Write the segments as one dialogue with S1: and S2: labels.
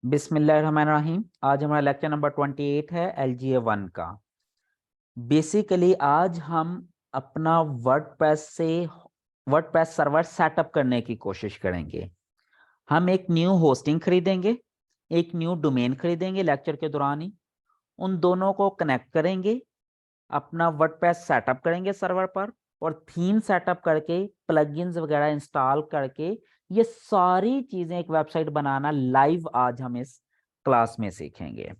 S1: बिस्मिल्लाहिर्रहमानिर्रहीम। आज हमारा लेक्चर नंबर 28 है LGA 1 का। बेसिकली आज हम अपना वर्डप्रेस सर्वर सेटअप करने की कोशिश करेंगे। हम एक न्यू होस्टिंग खरीदेंगे, एक न्यू डोमेन खरीदेंगे लेक्चर के दौरान ही। उन दोनों को कनेक्ट करेंगे, अपना वर्डप्रेस सेटअप करेंगे सर्वर पर, और थीम सेटअप करके प्लगइन्स वगैरह इंस्टॉल करके ये सारी चीजें एक वेबसाइट बनाना लाइव आज हम इस क्लास में सीखेंगे।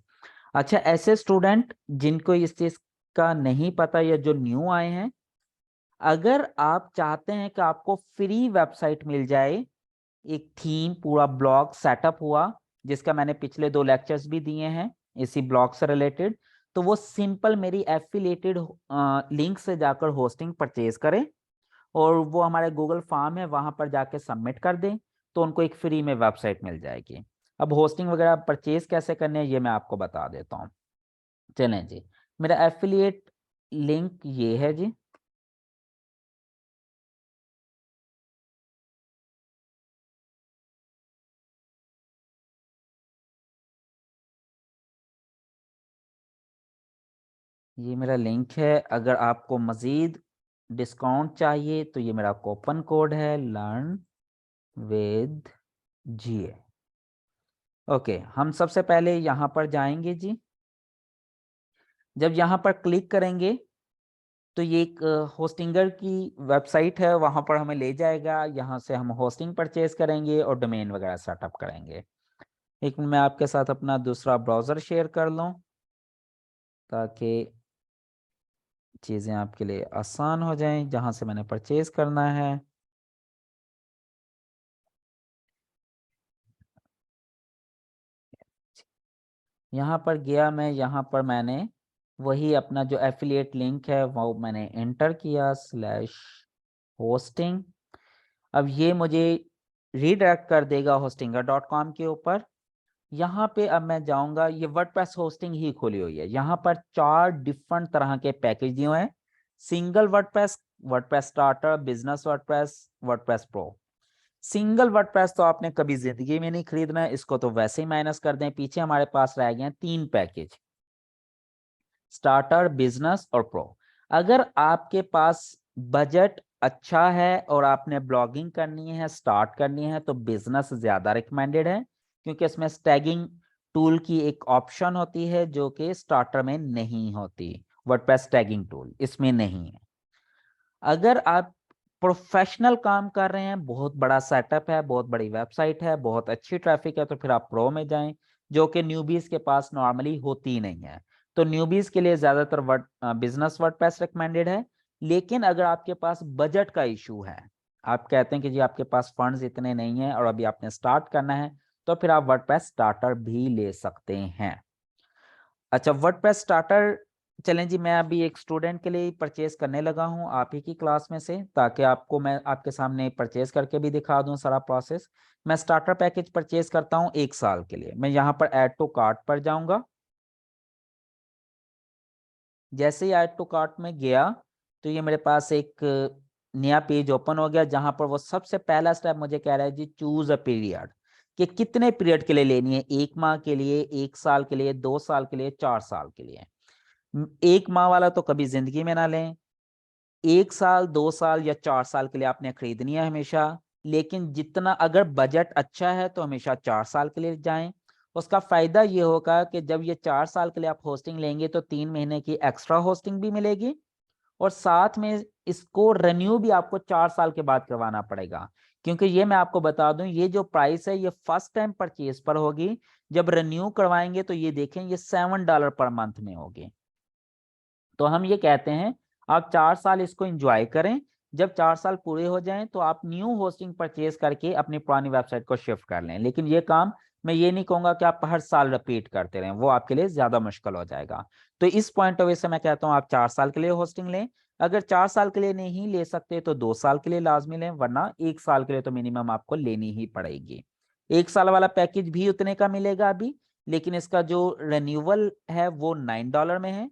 S1: अच्छा, ऐसे स्टूडेंट जिनको इस चीज का नहीं पता या जो न्यू आए हैं, अगर आप चाहते हैं कि आपको फ्री वेबसाइट मिल जाए, एक थीम पूरा ब्लॉग सेटअप हुआ जिसका मैंने पिछले 2 लेक्चर्स भी दिए हैं इसी ब्लॉग से रिलेटेड, तो वो सिंपल मेरी एफिलिएटेड लिंक से जाकर होस्टिंग परचेज करें और वो हमारे गूगल फॉर्म है वहां पर जाके सबमिट कर दें, तो उनको एक फ्री में वेबसाइट मिल जाएगी। अब होस्टिंग वगैरह परचेज कैसे करने हैं ये मैं आपको बता देता हूँ। चलें जी, मेरा एफिलिएट लिंक ये है जी। ये मेरा लिंक है। अगर आपको मज़ीद डिस्काउंट चाहिए तो ये मेरा कूपन कोड है, लर्न विद GA। ओके, हम सबसे पहले यहाँ पर जाएंगे जी। जब यहाँ पर क्लिक करेंगे तो ये एक होस्टिंगर की वेबसाइट है, वहाँ पर हमें ले जाएगा। यहाँ से हम होस्टिंग परचेज करेंगे और डोमेन वगैरह सेटअप करेंगे। एक मिनट मैं आपके साथ अपना दूसरा ब्राउज़र शेयर कर लूँ ताकि चीज़ें आपके लिए आसान हो जाएं, जहाँ से मैंने परचेज करना है। यहाँ पर गया मैं, यहाँ पर मैंने वही अपना जो एफिलिएट लिंक है वो मैंने एंटर किया, /hosting। अब ये मुझे रीडायरेक्ट कर देगा hostinger.com के ऊपर। यहाँ पे अब मैं जाऊँगा, ये वर्डप्रेस होस्टिंग ही खुली हुई है। यहाँ पर 4 डिफरेंट तरह के पैकेज दिए हुए हैं। Single WordPress, WordPress starter, business WordPress, WordPress pro. Single WordPress तो आपने कभी जिंदगी में नहीं खरीदना है, इसको तो वैसे ही माइनस कर दें। पीछे हमारे पास रह गए हैं 3 पैकेज, स्टार्टर, बिजनेस और प्रो। अगर आपके पास बजट अच्छा है और आपने ब्लॉगिंग करनी है, स्टार्ट करनी है, तो बिजनेस ज्यादा रिकमेंडेड है, क्योंकि इसमें स्टैगिंग टूल की एक ऑप्शन होती है जो कि स्टार्टर में नहीं होती। वर्डप्रेस टैगिंग टूल इसमें नहीं है। अगर आप प्रोफेशनल काम कर रहे हैं, बहुत बड़ा सेटअप है, बहुत बड़ी वेबसाइट है, बहुत अच्छी ट्रैफिक है, तो फिर आप प्रो में जाएं, जो कि न्यूबीज के पास नॉर्मली होती ही नहीं है। तो न्यूबीज के लिए ज्यादातर बिजनेस वर्डप्रेस रिकमेंडेड है। लेकिन अगर आपके पास बजट का इशू है, आप कहते हैं कि जी आपके पास फंड्स इतने नहीं है और अभी आपने स्टार्ट करना है, तो फिर आप वर्डप्रेस स्टार्टर भी ले सकते हैं। अच्छा, वर्डप्रेस स्टार्टर, चलें जी, मैं अभी एक स्टूडेंट के लिए परचेज करने लगा हूं आप ही की क्लास में से, ताकि आपको मैं आपके सामने परचेज करके भी दिखा दूं सारा प्रोसेस। मैं स्टार्टर पैकेज परचेज करता हूं 1 साल के लिए। मैं यहाँ पर ऐड टू कार्ट पर जाऊंगा। जैसे ही ऐड टू कार्ट में गया तो ये मेरे पास एक नया पेज ओपन हो गया, जहां पर वो सबसे पहला स्टेप मुझे कह रहा है जी चूज अ पीरियड, कि कितने पीरियड के लिए लेनी है। 1 माह के लिए, 1 साल के लिए, 2 साल के लिए, 4 साल के लिए। 1 माह वाला तो कभी जिंदगी में ना लें। 1 साल, 2 साल या 4 साल के लिए आपने खरीदनी है हमेशा। लेकिन जितना अगर बजट अच्छा है तो हमेशा 4 साल के लिए जाएं। उसका फायदा ये होगा कि जब ये 4 साल के लिए आप होस्टिंग लेंगे तो 3 महीने की एक्स्ट्रा होस्टिंग भी मिलेगी, और साथ में इसको रिन्यू भी आपको 4 साल के बाद करवाना पड़ेगा। क्योंकि ये मैं आपको बता दूं, ये जो प्राइस है ये फर्स्ट टाइम परचेज पर होगी। जब रिन्यू करवाएंगे तो ये देखें, ये $7 पर मंथ में होगी। तो हम ये कहते हैं आप 4 साल इसको एंजॉय करें। जब 4 साल पूरे हो जाएं तो आप न्यू होस्टिंग परचेज करके अपनी पुरानी वेबसाइट को शिफ्ट कर लें। लेकिन ये काम मैं ये नहीं कहूंगा कि आप हर साल रिपीट करते रहें, वो आपके लिए ज्यादा मुश्किल हो जाएगा। तो इस पॉइंट ऑफ व्यू से मैं कहता हूँ आप 4 साल के लिए होस्टिंग लें। अगर 4 साल के लिए नहीं ले सकते तो 2 साल के लिए लाजमी लें, वरना 1 साल के लिए तो मिनिमम आपको लेनी ही पड़ेगी। 1 साल वाला पैकेज भी उतने का मिलेगा अभी, लेकिन इसका जो रिन्यूअल है वो $9 में है।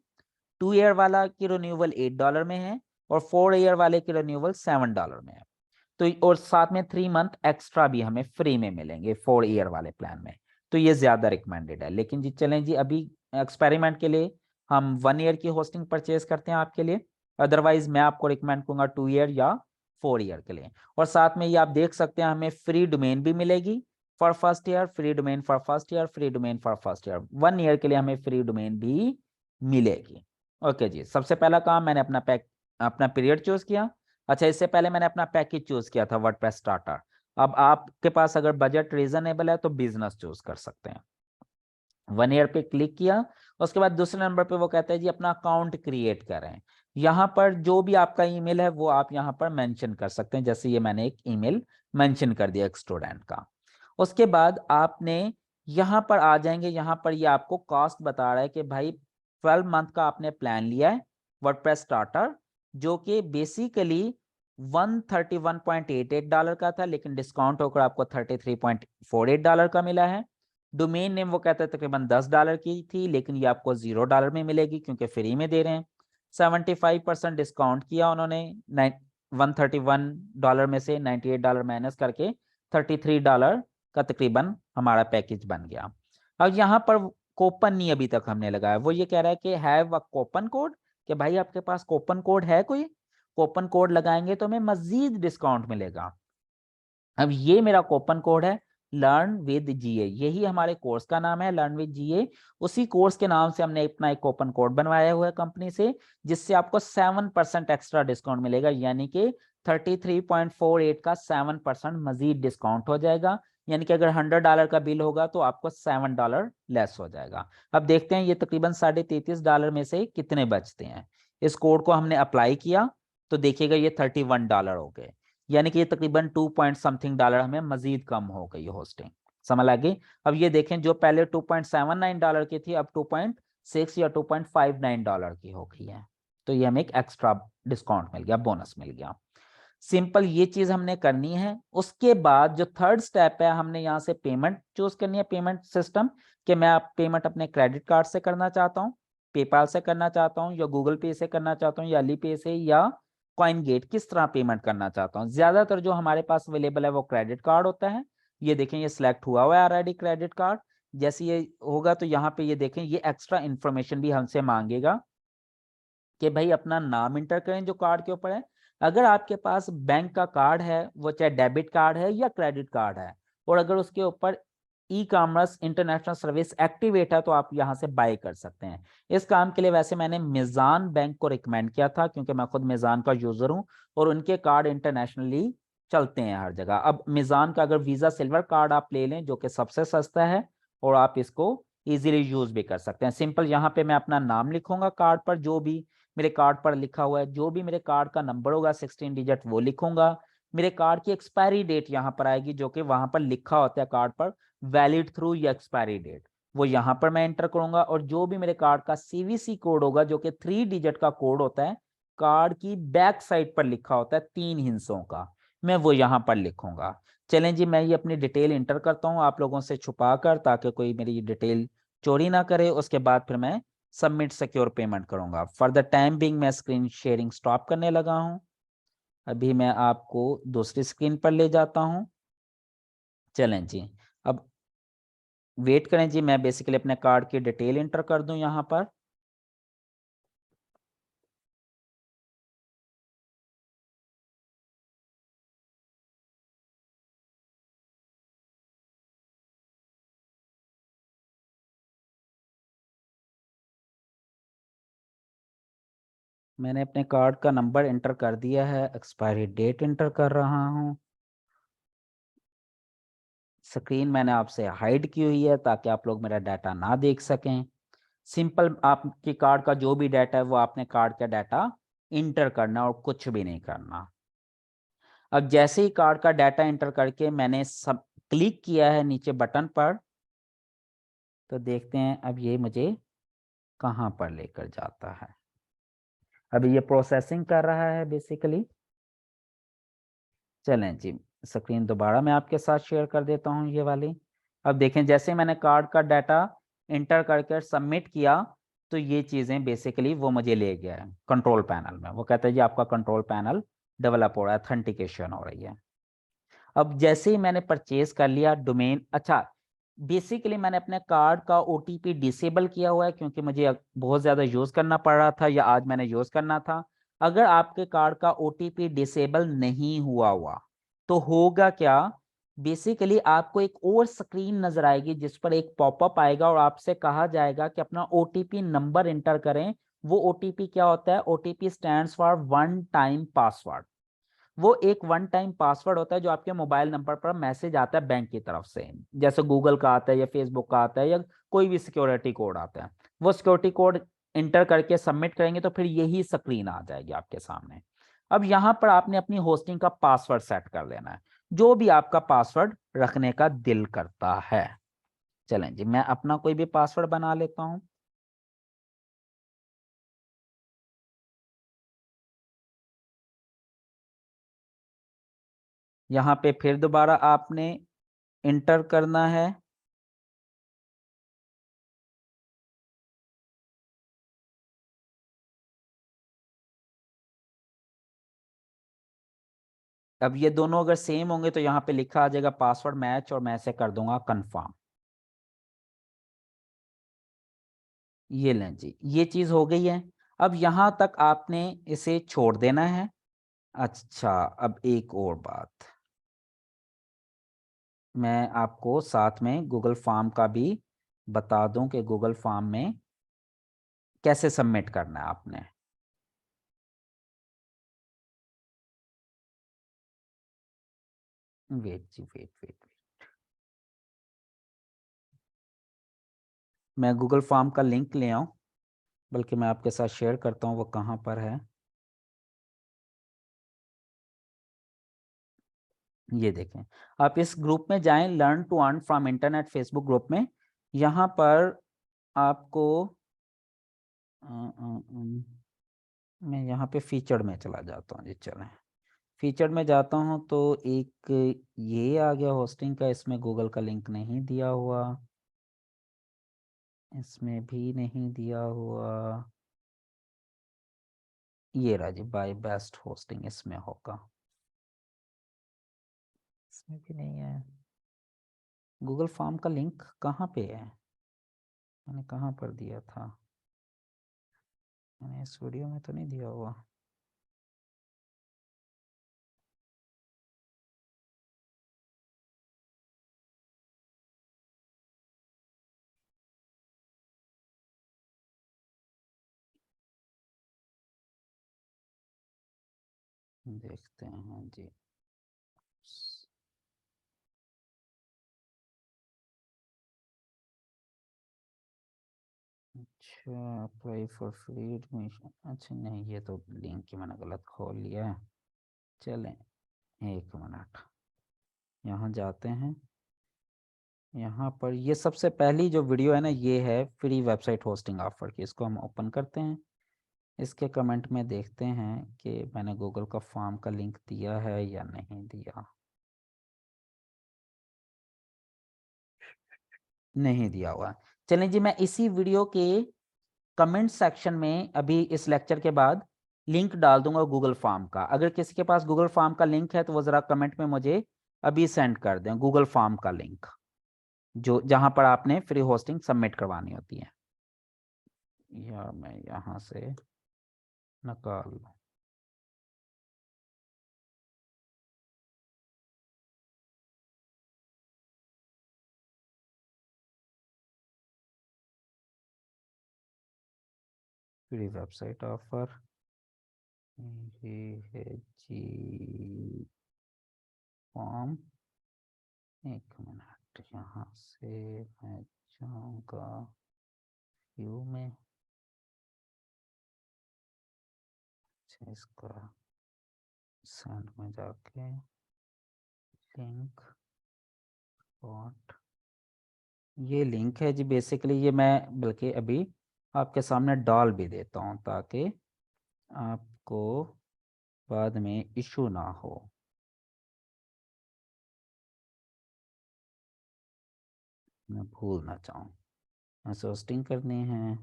S1: 2 ईयर वाला की रिन्यूअल $8 में है, और 4 ईयर वाले की रिन्यूअल $7 में है। तो और साथ में 3 मंथ एक्स्ट्रा भी हमें फ्री में मिलेंगे 4 ईयर वाले प्लान में। तो ये ज्यादा रिकमेंडेड है। लेकिन जी चलें जी, अभी एक्सपेरिमेंट के लिए हम 1 ईयर की होस्टिंग परचेज करते हैं आपके लिए, अदरवाइज मैं आपको रिकमेंड करूंगा 2 ईयर या 4 ईयर के लिए। और साथ में ये आप देख सकते हैं हमें फ्री डोमेन भी मिलेगी for first year, free domain for first year, free domain for first year, 1 year के लिए हमें फ्री डोमेन भी मिलेगी। ओके जी, सबसे पहला काम मैंने अपना पीरियड चूज किया। अच्छा, इससे पहले मैंने अपना पैकेज चूज किया था वर्डप्रेस स्टार्टर। अब आपके पास अगर बजट रीजनेबल है तो बिजनेस चूज कर सकते हैं। 1 ईयर पे क्लिक किया, उसके बाद दूसरे नंबर पे वो कहता है जी अपना अकाउंट क्रिएट करें। यहाँ पर जो भी आपका ईमेल है वो आप यहाँ पर मेंशन कर सकते हैं, जैसे ये मैंने एक ईमेल मेंशन कर दिया एक स्टूडेंट का। उसके बाद आपने यहाँ पर आ जाएंगे, यहाँ पर ये आपको कॉस्ट बता रहा है कि भाई 12 मंथ का आपने प्लान लिया है वर्डप्रेस स्टार्टर, जो कि बेसिकली $131.88 का था, लेकिन डिस्काउंट होकर आपको $33.48 का मिला है। डोमेन नेम वो कहते हैं तकरीबन $10 की थी, लेकिन ये आपको $0 में मिलेगी क्योंकि फ्री में दे रहे हैं। 75% डिस्काउंट किया उन्होंने, $131 में से $98 माइनस करके $33 का तकरीबन हमारा पैकेज बन गया। अब यहाँ पर कूपन नहीं अभी तक हमने लगाया, वो ये कह रहा है कि हैव अ कूपन कोड, कि भाई आपके पास कूपन कोड है कोई, कूपन कोड लगाएंगे तो हमें मजीद डिस्काउंट मिलेगा। अब ये मेरा कूपन कोड है लर्न विद जीए, यही हमारे कोर्स का नाम है लर्न विद जीए। उसी कोर्स के नाम से हमने अपना एक कूपन कोड बनवाया हुआ है कंपनी से, जिससे आपको 7% एक्स्ट्रा डिस्काउंट मिलेगा, यानी कि 33.48 का 7% मजीद डिस्काउंट हो जाएगा। यानी कि अगर $100 का बिल होगा तो आपको $7 लेस हो जाएगा। अब देखते हैं ये तकरीबन $33.5 में से कितने बचते हैं। इस कोड को हमने अप्लाई किया तो देखिएगा ये $31 हो गए, यानी कि ये तकरीबन 2 पॉइंट समथिंग डॉलर हमें मजीद कम हो गई होस्टिंग। समझ लगी? अब ये देखें जो पहले $2.79 की थी अब 2.6 या $2.59 की हो गई है। तो ये हमें एक एक्स्ट्रा डिस्काउंट मिल गया, बोनस मिल गया। सिंपल ये चीज हमने करनी है। उसके बाद जो थर्ड स्टेप है, हमने यहाँ से पेमेंट चूज करनी है, पेमेंट सिस्टम, कि मैं आप पेमेंट अपने क्रेडिट कार्ड से करना चाहता हूँ, पेपाल से करना चाहता हूँ, या गूगल पे से करना चाहता हूँ, या अली पे से, या कॉइन गेट, किस तरह पेमेंट करना चाहता हूँ। ज्यादातर जो हमारे पास अवेलेबल है वो क्रेडिट कार्ड होता है। ये देखें ये सिलेक्ट हुआ हुआ है ऑलरेडी क्रेडिट कार्ड। जैसे ये होगा तो यहाँ पे ये देखें ये एक्स्ट्रा इन्फॉर्मेशन भी हमसे मांगेगा कि भाई अपना नाम इंटर करें जो कार्ड के ऊपर है। अगर आपके पास बैंक का कार्ड है, वो चाहे डेबिट कार्ड है या क्रेडिट कार्ड है, और अगर उसके ऊपर e commerce international service activate है तो आप यहाँ से बाय कर सकते हैं। इस काम के लिए वैसे मैंने मिजान बैंक को रिकमेंड किया था, क्योंकि मैं खुद मिजान का यूजर हूँ और उनके कार्ड इंटरनेशनली चलते हैं हर जगह। अब मिजान का अगर वीजा सिल्वर कार्ड आप ले लें जो कि सबसे सस्ता है, और आप इसको इजीली यूज भी कर सकते हैं। सिंपल यहाँ पे मैं अपना नाम लिखूंगा कार्ड पर, जो भी मेरे कार्ड पर लिखा हुआ है, जो भी मेरे कार्ड का नंबर होगा 16 डिजिट वो लिखूंगा। मेरे कार्ड की एक्सपायरी डेट यहाँ पर आएगी, जो कि वहां पर लिखा होता है कार्ड पर वैलिड थ्रू या एक्सपायरी डेट, वो यहाँ पर मैं एंटर करूंगा। और जो भी मेरे कार्ड का सीवीसी कोड होगा, जो कि 3 डिजिट का कोड होता है, कार्ड की बैक साइड पर लिखा होता है 3 हिस्सों का, मैं वो यहाँ पर लिखूंगा। चलें जी, मैं ये अपनी डिटेल इंटर करता हूँ आप लोगों से छुपा कर, ताकि कोई मेरी डिटेल चोरी ना करे। उसके बाद फिर मैं सबमिट सिक्योर पेमेंट करूंगा। फॉर द टाइम बिंग मैं स्क्रीन शेयरिंग स्टॉप करने लगा हूं। अभी मैं आपको दूसरी स्क्रीन पर ले जाता हूं। चलें जी, अब वेट करें जी, मैं बेसिकली अपने कार्ड की डिटेल इंटर कर दूं यहां पर। मैंने अपने कार्ड का नंबर इंटर कर दिया है, एक्सपायरी डेट इंटर कर रहा हूं। स्क्रीन मैंने आपसे हाइड की हुई है ताकि आप लोग मेरा डाटा ना देख सकें। सिंपल आपके कार्ड का जो भी डाटा है वो आपने कार्ड का डाटा इंटर करना और कुछ भी नहीं करना। अब जैसे ही कार्ड का डाटा इंटर करके मैंने सब क्लिक किया है नीचे बटन पर, तो देखते हैं अब ये मुझे कहाँ पर लेकर जाता है। अभी ये प्रोसेसिंग कर रहा है बेसिकली। चलें जी, स्क्रीन दोबारा मैं आपके साथ शेयर कर देता हूँ ये वाली। अब देखें जैसे मैंने कार्ड का डाटा इंटर करके सबमिट किया, तो ये चीज़ें बेसिकली वो मुझे ले गया है कंट्रोल पैनल में। वो कहता है जी आपका कंट्रोल पैनल डेवलप हो रहा है, ऑथेंटिकेशन हो रही है। अब जैसे ही मैंने परचेज कर लिया डोमेन, अच्छा बेसिकली मैंने अपने कार्ड का ओटीपी डिसेबल किया हुआ है क्योंकि मुझे बहुत ज़्यादा यूज़ करना पड़ रहा था या आज मैंने यूज़ करना था। अगर आपके कार्ड का ओटीपी डिसेबल नहीं हुआ तो होगा क्या, बेसिकली आपको एक और स्क्रीन नजर आएगी जिस पर एक पॉपअप आएगा और आपसे कहा जाएगा कि अपना ओटीपी नंबर इंटर करें। वो ओटीपी क्या होता है? OTP stands for one time password. वो एक वन टाइम पासवर्ड होता है जो आपके मोबाइल नंबर पर मैसेज आता है बैंक की तरफ से, जैसे गूगल का आता है या फेसबुक का आता है या कोई भी सिक्योरिटी कोड आता है। वो सिक्योरिटी कोड इंटर करके सबमिट करेंगे तो फिर यही स्क्रीन आ जाएगी आपके सामने। अब यहाँ पर आपने अपनी होस्टिंग का पासवर्ड सेट कर लेना है, जो भी आपका पासवर्ड रखने का दिल करता है। चलें जी, मैं अपना कोई भी पासवर्ड बना लेता हूँ। यहाँ पे फिर दोबारा आपने इंटर करना है। अब ये दोनों अगर सेम होंगे तो यहाँ पे लिखा आ जाएगा पासवर्ड मैच और मैं ऐसे कर दूंगा कंफर्म। ये लें जी, ये चीज हो गई है। अब यहाँ तक आपने इसे छोड़ देना है। अच्छा, अब एक और बात, मैं आपको साथ में गूगल फॉर्म का भी बता दूं कि गूगल फॉर्म में कैसे सबमिट करना है आपने। वेट जी, वेट वेट। मैं गूगल फॉर्म का लिंक ले आऊं, बल्कि मैं आपके साथ शेयर करता हूँ वो कहाँ पर है। ये देखें, आप इस ग्रुप में जाएं, learn to earn from internet Facebook group में। यहाँ पर आपको मैं यहाँ पे फीचर में चला जाता हूँ जी। चलें, फीचर में जाता हूँ तो एक ये आ गया होस्टिंग का, इसमें गूगल का लिंक नहीं दिया हुआ, इसमें भी नहीं दिया हुआ। ये रहा जी, बाय बेस्ट होस्टिंग, इसमें होगा। इसमें भी नहीं है। गूगल फॉर्म का लिंक कहाँ पे है? मैंने कहाँ पर दिया था? मैंने इस वीडियो में तो नहीं दिया हुआ। देखते हैं जी। अच्छा, अप्लाई फॉर फ्री एडमिशन। अच्छा नहीं, ये तो लिंक ही मैंने गलत खोल लिया है। चलें, एक मिनट, यहाँ जाते हैं। यहाँ पर ये सबसे पहली जो वीडियो है ना, ये है फ्री वेबसाइट होस्टिंग ऑफर की। इसको हम ओपन करते हैं। इसके कमेंट में देखते हैं कि मैंने गूगल का फॉर्म का लिंक दिया है या नहीं दिया। नहीं दिया हुआ। चलें जी, मैं इसी वीडियो के कमेंट सेक्शन में अभी इस लेक्चर के बाद लिंक डाल दूंगा गूगल फॉर्म का। अगर किसी के पास गूगल फॉर्म का लिंक है तो वो ज़रा कमेंट में मुझे अभी सेंड कर दें गूगल फॉर्म का लिंक, जो जहां पर आपने फ्री होस्टिंग सबमिट करवानी होती है। या मैं यहाँ से निकाल लूँ। फ्री वेबसाइट ऑफर, ये है जी फॉर्म। एक मिनट, यहाँ से मैं जाऊँगा व्यू में। अच्छा, इसका सेंड में जाके लिंक और ये लिंक है जी। बेसिकली ये मैं बल्कि अभी आपके सामने डाल भी देता हूँ ताकि आपको बाद में इशू ना हो। मैं भूल ना चाहूँ, ऐसे होस्टिंग करनी है।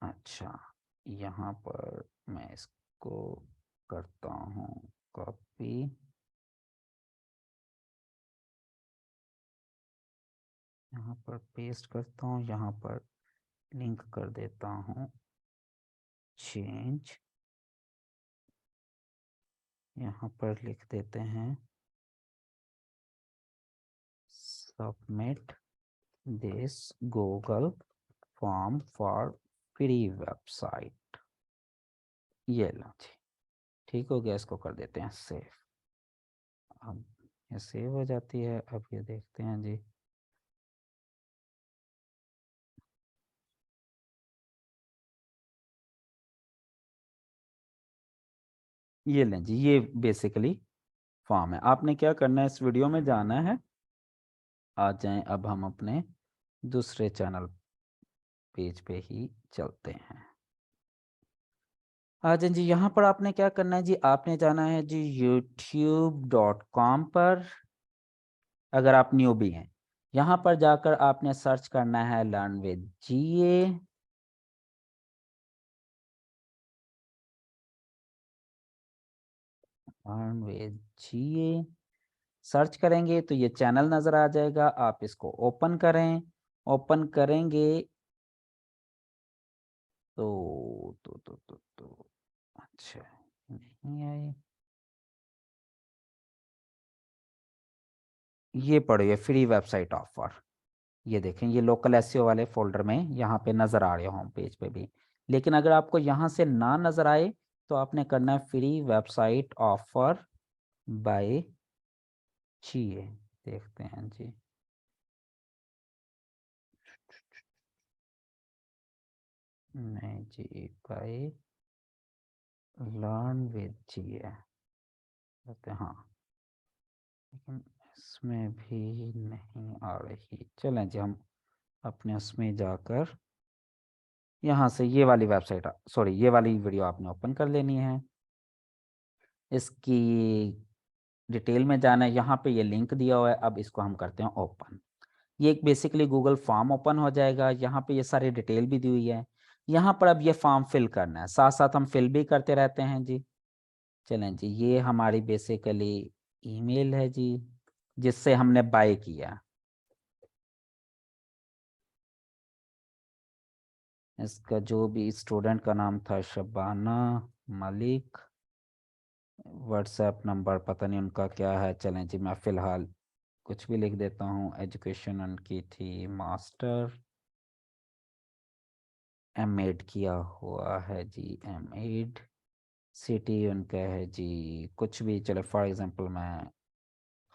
S1: अच्छा, यहाँ पर मैं इसको करता हूँ कॉपी। यहाँ पर पेस्ट करता हूँ, यहाँ पर लिंक कर देता हूँ चेंज, यहाँ पर लिख देते हैं submit this Google form for free website. ये लो जी, ठीक हो गया। इसको कर देते हैं सेव। अब ये सेव हो जाती है। अब ये देखते हैं जी, ये लें जी, ये बेसिकली फॉर्म है। आपने क्या करना है, इस वीडियो में जाना है, आ जाएं। अब हम अपने दूसरे चैनल पेज पे ही चलते हैं। आ जाएं जी, यहाँ पर आपने क्या करना है जी, आपने जाना है जी youtube.com पर। अगर आप न्यूबी हैं, यहाँ पर जाकर आपने सर्च करना है learn with GA. Learn with GA search करेंगे तो ये चैनल नज़र आ जाएगा। आप इसको ओपन करें। ओपन करेंगे तो अच्छा नहीं आई। ये पढ़िए फ्री वेबसाइट ऑफर। ये देखें, ये लोकल एसईओ वाले फोल्डर में यहाँ पे नज़र आ रहे होम पेज पे भी। लेकिन अगर आपको यहाँ से ना नज़र आए तो आपने करना है फ्री वेबसाइट ऑफर बाय चाहिए। देखते हैं जी, नहीं जी, बाय लर्न विद चाहिए कहते हैं, हाँ। लेकिन इसमें भी नहीं आ रही। चलें जी, हम अपने उसमें जाकर यहाँ से ये वाली वेबसाइट, सॉरी ये वाली वीडियो आपने ओपन कर लेनी है। इसकी डिटेल में जाना है, यहाँ पे ये लिंक दिया हुआ है। अब इसको हम करते हैं ओपन। ये एक बेसिकली गूगल फॉर्म ओपन हो जाएगा। यहाँ पे ये सारी डिटेल भी दी हुई है। यहाँ पर अब ये फॉर्म फिल करना है, साथ साथ हम फिल भी करते रहते हैं जी। चलें जी, ये हमारी बेसिकली ईमेल है जी, जिससे हमने बाय किया। इसका जो भी स्टूडेंट का नाम था शबाना मलिक, व्हाट्सएप नंबर पता नहीं उनका क्या है। चलें जी, मैं फ़िलहाल कुछ भी लिख देता हूँ। एजुकेशन उनकी थी मास्टर, एम.एड किया हुआ है जी, एम.एड। सिटी उनका है जी कुछ भी, चलो फॉर एग्जांपल मैं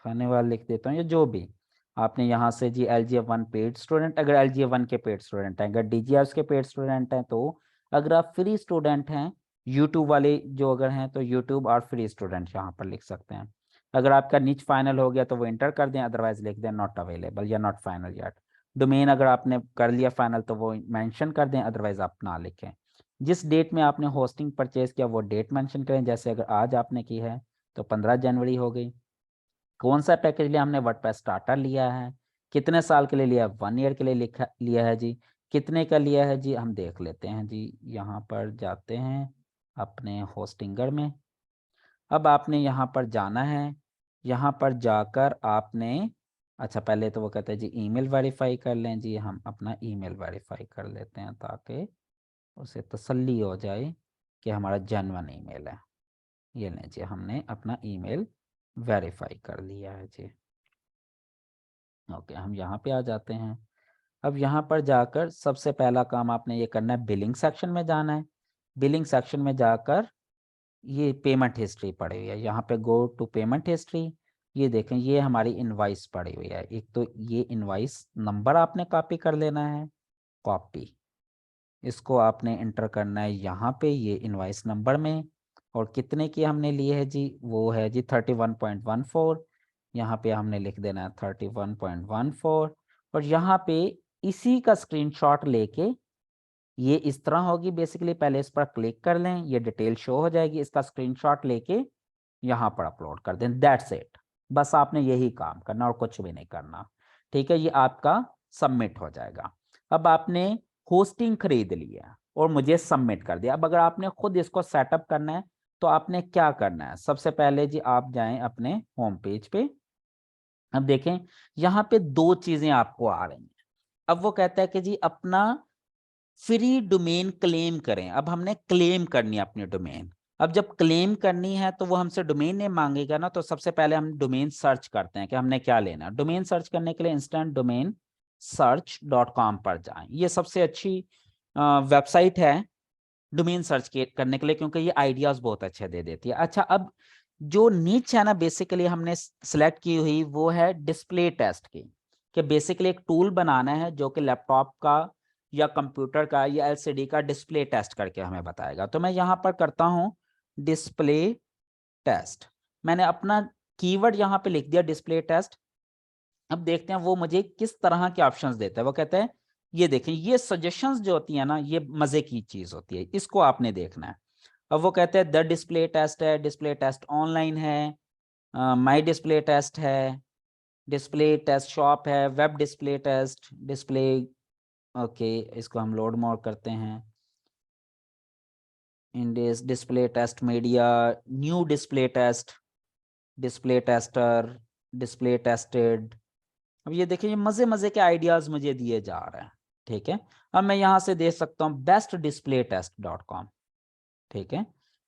S1: खानेवाल लिख देता हूँ, या जो भी। आपने यहाँ से जी LGF1 पेड स्टूडेंट, अगर LGF1 के पेड स्टूडेंट हैं। अगर DGRs के पेड स्टूडेंट हैं तो, अगर आप फ्री स्टूडेंट हैं यूट्यूब वाले जो अगर हैं तो यूट्यूब और फ्री स्टूडेंट यहाँ पर लिख सकते हैं। अगर आपका निच फाइनल हो गया तो वो इंटर कर दें, अदरवाइज लिख दें नॉट अवेलेबल या नॉट फाइनल येट। डोमेन अगर आपने कर लिया फाइनल तो वो मेंशन कर दें, अदरवाइज आप ना लिखें। जिस डेट में आपने होस्टिंग परचेज किया वो डेट मेंशन करें। जैसे अगर आज आपने की है तो 15 जनवरी हो गई। कौन सा पैकेज लिया हमने, वर्डप्रेस स्टार्टर लिया है। कितने साल के लिए लिया, 1 ईयर के लिए लिखा लिया है जी। कितने का लिया है जी, हम देख लेते हैं जी। यहाँ पर जाते हैं अपने होस्टिंगर में। अब आपने यहाँ पर जाना है। यहाँ पर जाकर आपने, अच्छा पहले तो वो कहते हैं जी ईमेल वेरीफाई कर लें जी। हम अपना ईमेल वेरीफाई कर लेते हैं ताकि उसे तसल्ली हो जाए कि हमारा जेन्युइन ईमेल है। ये लें जी, हमने अपना ईमेल वेरीफाई कर लिया है जी। ओके, हम यहाँ पे आ जाते हैं। अब यहाँ पर जाकर सबसे पहला काम आपने ये करना है, बिलिंग सेक्शन में जाना है। बिलिंग सेक्शन में जाकर ये पेमेंट हिस्ट्री पड़ी हुई है, यहाँ पे गो टू पेमेंट हिस्ट्री। ये देखें, ये हमारी इनवाइस पड़ी हुई है। एक तो ये इनवाइस नंबर आपने कॉपी कर लेना है, कॉपी। इसको आपने इंटर करना है यहाँ पे ये इनवाइस नंबर में। और कितने की हमने लिए है जी, वो है जी 31.14। यहाँ पे हमने लिख देना है 31.14। और यहाँ पे इसी का स्क्रीनशॉट लेके, ये इस तरह होगी बेसिकली। पहले इस पर क्लिक कर लें, ये डिटेल शो हो जाएगी। इसका स्क्रीनशॉट लेके यहाँ पर अपलोड कर दें, दैट्स इट। बस आपने यही काम करना और कुछ भी नहीं करना। ठीक है, ये आपका सबमिट हो जाएगा। अब आपने होस्टिंग खरीद लिया और मुझे सबमिट कर दिया। अब अगर आपने खुद इसको सेटअप करना है तो आपने क्या करना है, सबसे पहले जी आप जाएं अपने होम पेज पे। अब देखें, यहाँ पे दो चीजें आपको आ रही हैं। अब वो कहता है कि जी अपना फ्री डोमेन क्लेम करें। अब हमने क्लेम करनी है अपनी डोमेन। अब जब क्लेम करनी है तो वो हमसे डोमेन नेम मांगेगा ना, तो सबसे पहले हम डोमेन सर्च करते हैं कि हमने क्या लेना है। डोमेन सर्च करने के लिए इंस्टेंट डोमेन सर्च.com पर जाएं। ये सबसे अच्छी वेबसाइट है डोमेन सर्च करने के लिए, क्योंकि ये आइडियाज बहुत अच्छे दे देती है। अच्छा, अब जो नीच है ना बेसिकली हमने सेलेक्ट की हुई वो है डिस्प्ले टेस्ट की, कि बेसिकली एक टूल बनाना है जो कि लैपटॉप का या कंप्यूटर का या एलसीडी का डिस्प्ले टेस्ट करके हमें बताएगा। तो मैं यहाँ पर करता हूँ डिस्प्ले टेस्ट। मैंने अपना कीवर्ड यहाँ पे लिख दिया डिस्प्ले टेस्ट। अब देखते हैं वो मुझे किस तरह के ऑप्शंस देता है। वो कहते हैं ये देखें, ये सजेशंस जो होती है ना, ये मजे की चीज होती है, इसको आपने देखना है। अब वो कहते हैं द डिस्प्ले टेस्ट है, डिस्प्ले टेस्ट ऑनलाइन है, माई डिस्प्ले टेस्ट है, डिस्प्ले टेस्ट शॉप है, web display test, display, okay इसको हम लोड मोर करते हैं, इंडेस display test media, new display test, display tester, display tested. अब ये देखिए, ये मजे मजे के आइडियाज मुझे दिए जा रहे हैं। ठीक है, अब मैं यहाँ से दे सकता हूँ bestdisplaytest.com। ठीक है,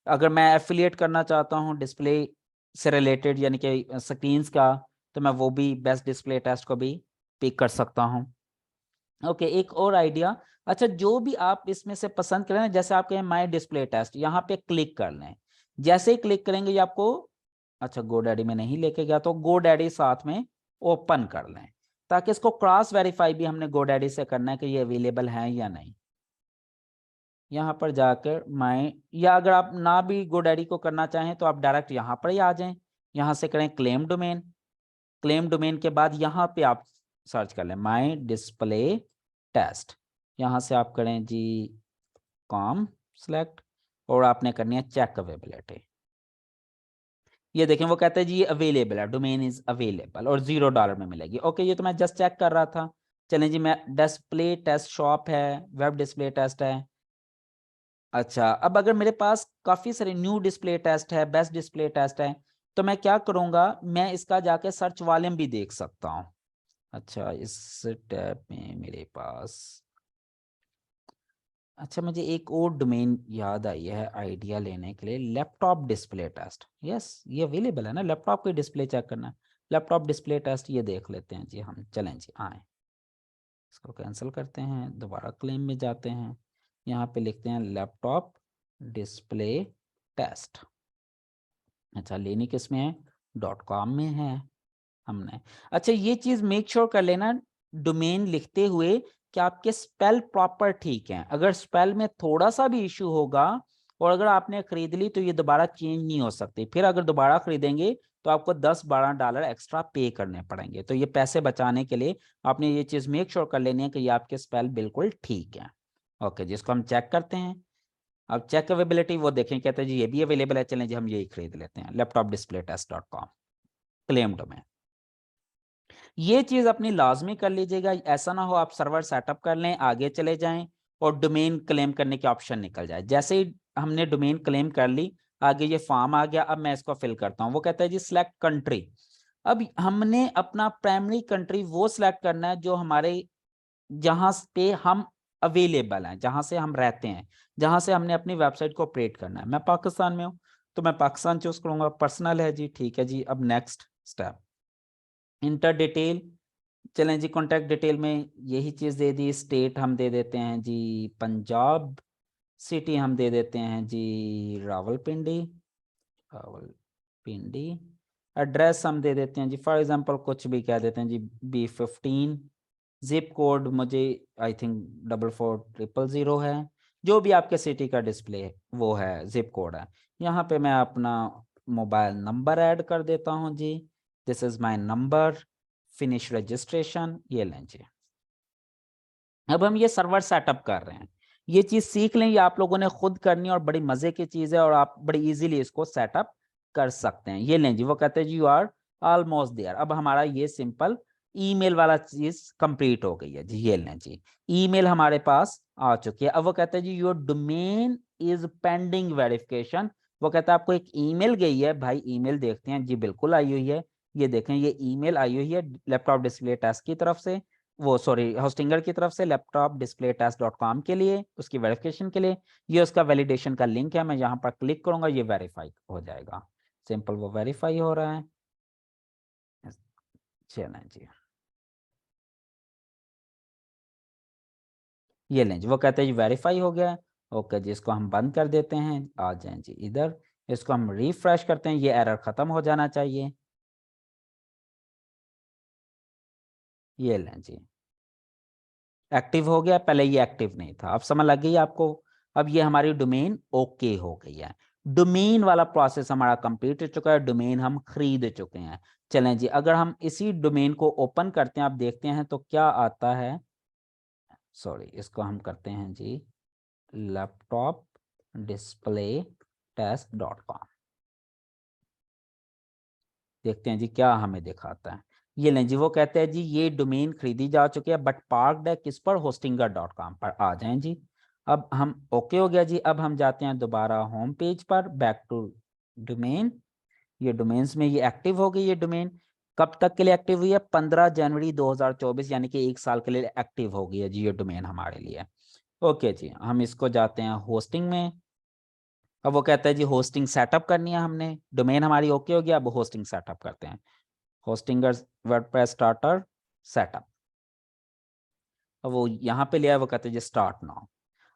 S1: अगर मैं एफिलिएट करना चाहता हूँ डिस्प्ले से रिलेटेड यानी कि स्क्रीन्स का, तो मैं वो भी बेस्ट डिस्प्ले टेस्ट को भी पिक कर सकता हूँ। ओके, एक और आइडिया। अच्छा, जो भी आप इसमें से पसंद करें, जैसे आप कहें माई डिस्प्ले टेस्ट, यहाँ पे क्लिक कर लें। जैसे ही क्लिक करेंगे ये आपको, अच्छा गोडैडी में नहीं लेके गया, तो गोडैडी साथ में ओपन कर लें, ताकि इसको क्रॉस वेरीफाई भी हमने गोडैडी से करना है कि ये अवेलेबल है या नहीं। यहाँ पर जाकर माई, या अगर आप ना भी गोडैडी को करना चाहें तो आप डायरेक्ट यहाँ पर ही आ जाएं। यहाँ से करें क्लेम डोमेन। क्लेम डोमेन के बाद यहाँ पे आप सर्च कर लें माई डिस्प्ले टेस्ट। यहाँ से आप करें जी कॉम सेलेक्ट, और आपने करनी है चेक अवेलेबिलिटी। ये देखें वो कहते हैं जी ये अवेलेबल है, डोमेन इज अवेलेबल, और $0 में मिलेगी। ओके, ये तो मैं जस्ट चेक कर रहा था। चलें जी, मैं डिस्प्ले टेस्ट शॉप है, वेब डिस्प्ले टेस्ट है। अच्छा, अब अगर मेरे पास काफी सारे न्यू डिस्प्ले टेस्ट है, बेस्ट डिस्प्ले टेस्ट है, तो मैं क्या करूंगा, मैं इसका जाके सर्च वॉल्यूम भी देख सकता हूँ। अच्छा, इस टैब में मेरे पास, अच्छा मुझे एक और डोमेन याद आई है आइडिया लेने के लिए, लैपटॉप डिस्प्ले टेस्ट। यस, ये अवेलेबल है ना, लैपटॉप की डिस्प्ले चेक करना, लैपटॉप डिस्प्ले टेस्ट, ये देख लेते हैं जी हम। चलें जी, आए इसको कैंसिल करते हैं, दोबारा क्लेम में जाते हैं, यहाँ पे लिखते हैं लैपटॉप डिस्प्ले टेस्ट। अच्छा, लेनी किस में है, .com में है हमने। अच्छा, ये चीज मेक श्योर कर लेना डोमेन लिखते हुए कि आपके स्पेल प्रॉपर ठीक हैं। अगर स्पेल में थोड़ा सा भी इश्यू होगा और अगर आपने खरीद ली तो ये दोबारा चेंज नहीं हो सकती, फिर अगर दोबारा खरीदेंगे तो आपको $10-12 एक्स्ट्रा पे करने पड़ेंगे। तो ये पैसे बचाने के लिए आपने ये चीज मेक श्योर कर लेनी है कि ये आपके स्पेल बिल्कुल ठीक है। ओके, जिसको हम चेक करते हैं। अब चेक अवेलेबिलिटी वो देखें, कहते हैं जी ये भी अवेलेबल है, चलें जी हम यही खरीद लेते हैं, लैपटॉप डिस्प्ले टेस्ट.com क्लेम डोमेन। ये चीज अपनी लाजमी कर लीजिएगा, ऐसा ना हो आप सर्वर सेटअप कर लें, आगे चले जाएं और डोमेन क्लेम करने के ऑप्शन निकल जाए। जैसे ही हमने डोमेन क्लेम कर ली, आगे ये फॉर्म आ गया। अब मैं इसको फिल करता हूँ। वो कहता है जी सिलेक्ट कंट्री। अब हमने अपना प्राइमरी कंट्री वो सिलेक्ट करना है जो हमारे, जहां पे हम अवेलेबल हैं, जहां से हम रहते हैं, जहां से हमने अपनी वेबसाइट को ऑपरेट करना है। मैं पाकिस्तान में हूँ तो मैं पाकिस्तान चूज करूंगा। पर्सनल है जी, ठीक है जी। अब नेक्स्ट स्टेप, इंटर डिटेल। चलें जी, कॉन्टैक्ट डिटेल में यही चीज़ दे दी। स्टेट हम दे देते हैं जी पंजाब, सिटी हम दे देते हैं जी रावलपिंडी, रावलपिंडी। एड्रेस हम दे देते हैं जी फॉर एग्जांपल कुछ भी कह देते हैं जी B15। जिप कोड मुझे आई थिंक 4400 है, जो भी आपके सिटी का डिस्प्ले है वो है, जिप कोड है। यहाँ पे मैं अपना मोबाइल नंबर ऐड कर देता हूँ जी, this is my number, finish registration, ये लें जी। अब हम ये सर्वर सेटअप कर रहे हैं। ये चीज सीख लें, ये आप लोगों ने खुद करनी है और बड़ी मजे की चीज है और आप बड़ी इजीली इसको सेटअप कर सकते हैं। ये लें जी, वो कहते हैं जी यू आर ऑलमोस्ट देयर। अब हमारा ये सिंपल ईमेल वाला चीज कंप्लीट हो गई है जी। ये लें जी, ईमेल हमारे पास आ चुकी है। अब वो कहते हैं जी your domain is pending verification. वो कहता है आपको एक ईमेल गई है। भाई ईमेल देखते हैं जी, बिल्कुल आई हुई है। ये देखें, ये ईमेल आई हुई है लैपटॉप डिस्प्ले टेस्ट की तरफ से। वो सॉरी होस्टिंगर की तरफ से laptopdisplaytest.com के लिए उसकी वेरिफिकेशन के लिए ये उसका वैलिडेशन का लिंक है। मैं यहाँ पर क्लिक करूंगा, ये वेरीफाई हो जाएगा। सिंपल वो वेरीफाई हो रहा है। चलें जी, ये लें जी, वो कहते हैं जी वेरीफाई हो गया है। ओके जी, इसको हम बंद कर देते हैं। आ जाएं जी इधर, इसको हम रिफ्रेश करते हैं, ये एरर खत्म हो जाना चाहिए। ये लें जी, एक्टिव हो गया, पहले ये एक्टिव नहीं था। अब समझ लग गई आपको। अब ये हमारी डोमेन ओके हो गई है। डोमेन वाला प्रोसेस हमारा कंप्लीट हो चुका है, डोमेन हम खरीद चुके हैं। चलें जी, अगर हम इसी डोमेन को ओपन करते हैं, आप देखते हैं तो क्या आता है। सॉरी, इसको हम करते हैं जी laptopdisplaytest.com। देखते हैं जी क्या हमें दिखाता है। ये लें जी, वो कहते हैं जी ये डोमेन खरीदी जा चुकी है, बट पार्क्ड है किस पर, hostinger.com पर। आ जाएं जी, अब हम ओके हो गया जी। अब हम जाते हैं दोबारा होम पेज पर, बैक टू डोमेन। ये डोमेन्स में ये एक्टिव हो गई ये डोमेन। कब तक के लिए एक्टिव हुई है, 15 जनवरी 2024, यानी कि 1 साल के लिए एक्टिव हो गई है जी ये डोमेन हमारे लिए। ओके जी, हम इसको जाते हैं होस्टिंग में। अब वो कहता है जी होस्टिंग सेटअप करनी है हमने, डोमेन हमारी ओके हो गया, अब होस्टिंग सेटअप करते हैं। Hostinger WordPress starter setup. अब वो यहाँ पे लिया है, वो कहते हैं जी स्टार्ट नाउ।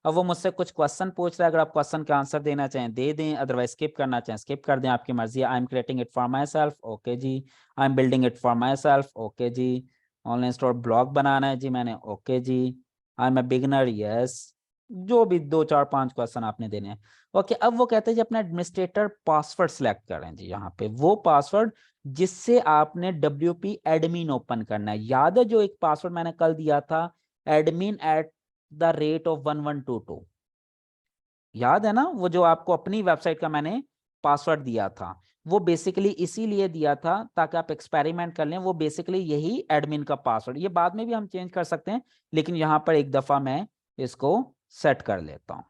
S1: अब वो मुझसे कुछ क्वेश्चन पूछ रहा है, अगर आप क्वेश्चन का आंसर देना चाहें दे दें, अदरवाइज स्किप करना चाहें स्किप कर दें, आपकी मर्जी है। I am creating it for myself, okay जी। I am building it for myself, okay जी। ऑनलाइन स्टोर ब्लॉग बनाना है जी मैंने, ओके जी। I am a beginner, yes. जो भी 2 4 5 क्वेश्चन आपने देने हैं, ओके। अब वो कहते हैं जी अपना एडमिनिस्ट्रेटर पासवर्ड सेलेक्ट करें जी, यहाँ पे वो पासवर्ड जिससे आपने WP एडमिन ओपन करना है। याद है जो एक पासवर्ड मैंने कल दिया था, admin@1122, याद है ना, वो जो आपको अपनी वेबसाइट का मैंने पासवर्ड दिया था। वो बेसिकली इसीलिए दिया था ताकि आप एक्सपेरिमेंट कर लें। वो बेसिकली यही एडमिन का पासवर्ड, ये बाद में भी हम चेंज कर सकते हैं, लेकिन यहाँ पर एक दफा मैं इसको सेट कर लेता हूँ।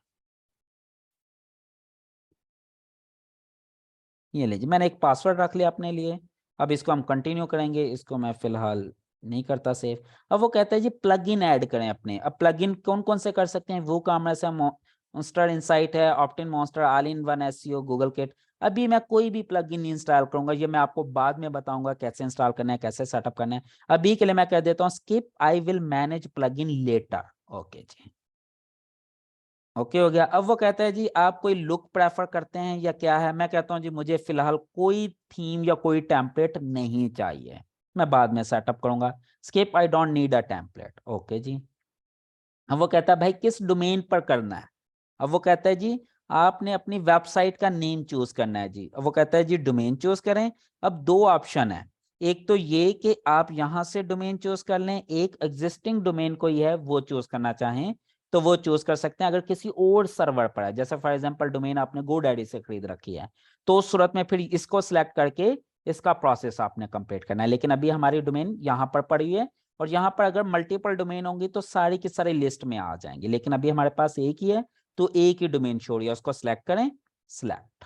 S1: ये लीजिए, मैंने एक पासवर्ड रख लिया अपने लिए। अब इसको हम कंटिन्यू करेंगे, इसको मैं फिलहाल नहीं करता सेव। अब वो कहता है जी प्लग इन ऐड करें अपने। अब प्लग इन कौन कौन से कर सकते हैं, वो काम से मॉन्स्टर इनसाइट है, Optin monster, all in one SEO, Google kit. अभी मैं कोई भी प्लग इन इंस्टॉल करूंगा, ये मैं आपको बाद में बताऊंगा कैसे इंस्टॉल करना है, कैसे सेटअप करना है। अभी के लिए मैं कह देता हूँ skip, I will manage plug in later. Okay जी, ओके हो गया। अब वो कहता है जी आप कोई लुक प्रेफर करते हैं या क्या है। मैं कहता हूँ जी मुझे फिलहाल कोई थीम या कोई टेम्पलेट नहीं चाहिए, मैं बाद में सेटअप करूंगा। Skip, I don't need a template, okay जी। अब वो कहता है भाई किस डोमेन पर करना है। अब वो कहता है जी आपने अपनी वेबसाइट का नेम चूज करना है जी। अब वो कहता है जी डोमेन चूज करें। अब दो ऑप्शन है, एक तो ये कि आप यहां से डोमेन चूज कर लें, एक एग्जिस्टिंग डोमेन कोई है वो चूज करना चाहें तो वो चूज कर सकते हैं। अगर किसी और सर्वर पर है, जैसे फॉर एग्जांपल डोमेन आपने GoDaddy से खरीद रखी है, तो उस सूरत में फिर इसको सिलेक्ट करके इसका प्रोसेस आपने कंप्लीट करना है। लेकिन अभी हमारी डोमेन यहाँ पर पड़ी हुई है, और यहाँ पर अगर मल्टीपल डोमेन होंगी तो सारी की सारी लिस्ट में आ जाएंगी, लेकिन अभी हमारे पास एक ही है तो एक ही डोमेन छोड़ है, उसको सिलेक्ट करें, सिलेक्ट।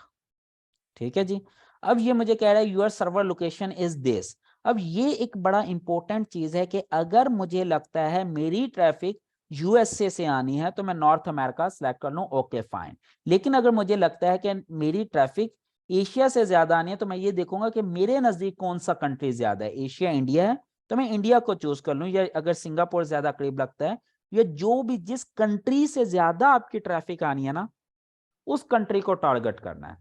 S1: ठीक है जी। अब ये मुझे कह रहा है your server location is this. अब ये एक बड़ा इंपॉर्टेंट चीज है कि अगर मुझे लगता है मेरी ट्रैफिक USA से आनी है तो मैं नॉर्थ अमेरिका सेलेक्ट कर लूं, ओके फाइन। लेकिन अगर मुझे लगता है कि मेरी ट्रैफिक एशिया से ज्यादा आनी है तो मैं ये देखूंगा कि मेरे नजदीक कौन सा कंट्री ज्यादा है, एशिया इंडिया है तो मैं इंडिया को चूज कर लूं, या अगर सिंगापुर ज्यादा करीब लगता है, या जो भी जिस कंट्री से ज्यादा आपकी ट्रैफिक आनी है ना उस कंट्री को टारगेट करना है।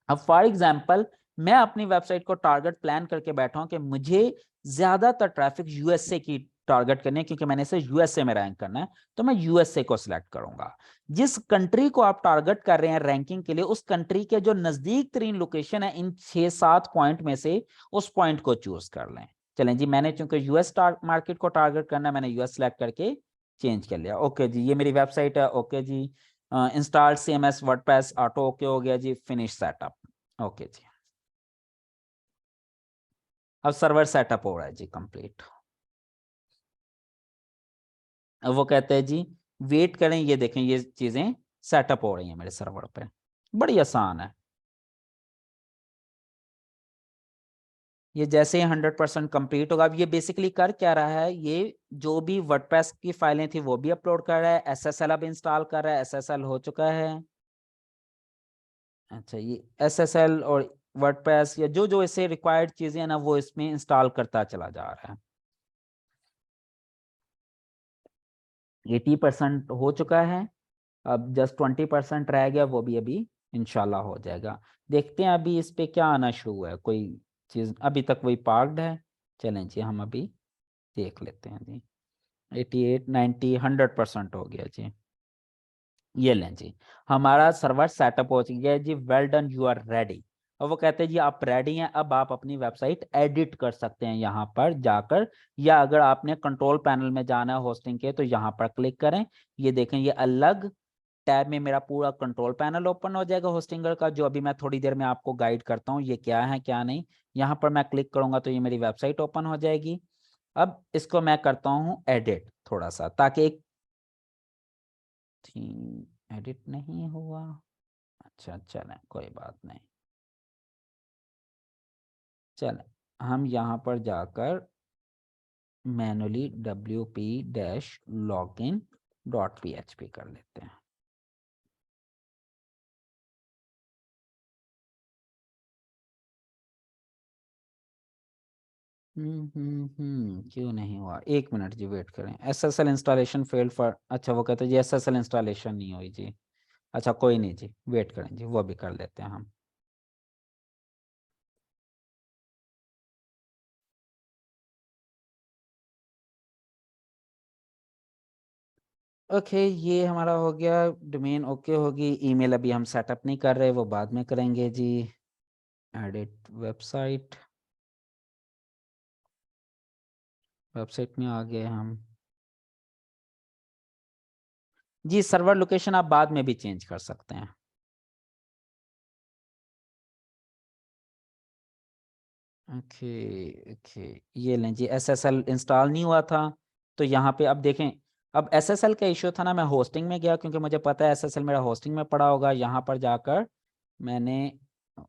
S1: अब फॉर एग्जाम्पल मैं अपनी वेबसाइट को टारगेट प्लान करके बैठा हूं कि मुझे ज्यादातर ट्रैफिक USA की टारगेट करनी है, क्योंकि मैंने इसे USA में रैंक करना है, तो मैं USA को सिलेक्ट करूंगा। जिस कंट्री को आप टारगेट कर रहे हैं रैंकिंग के लिए, उस कंट्री के जो नजदीक तरीन लोकेशन है इन 6 7 पॉइंट में से उस पॉइंट को चूज कर लें। चलें जी, मैंने चूंकि US मार्केट को टारगेट करना है, मैंने US सिलेक्ट करके चेंज कर लिया। ओके जी, ये मेरी वेबसाइट है, ओके जी। Install CMS WordPress auto, okay हो गया जी, फिनिश सेटअप, ओके जी। अब सर्वर सेटअप हो रहा है जी कंप्लीट। अब वो कहते हैं जी वेट करें, ये देखें ये चीजें सेटअप हो रही हैं मेरे सर्वर पे, बड़ी आसान है। ये जैसे ही 100% कंप्लीट होगा, अब ये बेसिकली कर क्या रहा है, ये जो भी वर्डप्रेस की फाइलें थी वो भी अपलोड कर रहा है, एसएसएल अब इंस्टॉल कर रहा है, एसएसएल हो चुका है। अच्छा, ये एसएसएल और वर्डप्रेस या जो जो इससे रिक्वायर्ड चीजें हैं ना वो इसमें इंस्टॉल करता चला जा रहा है। 80% हो चुका है, अब जस्ट 20% रह गया, वो भी अभी इंशाल्लाह हो जाएगा। देखते हैं अभी इस पे क्या आना शुरू हुआ है, कोई चीज अभी तक वही पार्क्ड है। चलें जी, हम अभी देख लेते हैं जी। 88 90 100% हो गया जी। ये लें जी, हमारा सर्वर सेटअप हो गया है जी। Well done, you are ready. और वो कहते हैं जी आप रेडी हैं, अब आप अपनी वेबसाइट एडिट कर सकते हैं यहाँ पर जाकर, या अगर आपने कंट्रोल पैनल में जाना है होस्टिंग के तो यहाँ पर क्लिक करें। ये देखें, ये अलग टैब में मेरा पूरा कंट्रोल पैनल ओपन हो जाएगा होस्टिंगर का, जो अभी मैं थोड़ी देर में आपको गाइड करता हूँ ये क्या है क्या नहीं। यहाँ पर मैं क्लिक करूंगा तो ये मेरी वेबसाइट ओपन हो जाएगी। अब इसको मैं करता हूँ एडिट थोड़ा सा, ताकि एक थीम एडिट नहीं हुआ। अच्छा चलें, कोई बात नहीं। चलें, हम यहाँ पर जाकर मैनुअली wp-login.php कर लेते हैं। क्यों नहीं हुआ, 1 मिनट जी वेट करें। एसएसएल इंस्टॉलेशन फेल्ड फॉर, अच्छा वो कहते हैं जी एसएसएल इंस्टॉलेशन नहीं हुई जी। अच्छा कोई नहीं जी, वेट करें जी, वो भी कर लेते हैं हम। ओके, ये हमारा हो गया, डोमेन ओके होगी। ईमेल अभी हम सेटअप नहीं कर रहे, वो बाद में करेंगे जी। एडिट वेबसाइट, वेबसाइट में आ गए हम जी। सर्वर लोकेशन आप बाद में भी चेंज कर सकते हैं। ओके ओके, ये लें जी, एसएसएल इंस्टॉल नहीं हुआ था तो यहाँ पे अब देखें। अब एसएसएल का इश्यू था ना, मैं होस्टिंग में गया क्योंकि मुझे पता है एसएसएल मेरा होस्टिंग में पड़ा होगा। यहाँ पर जाकर मैंने,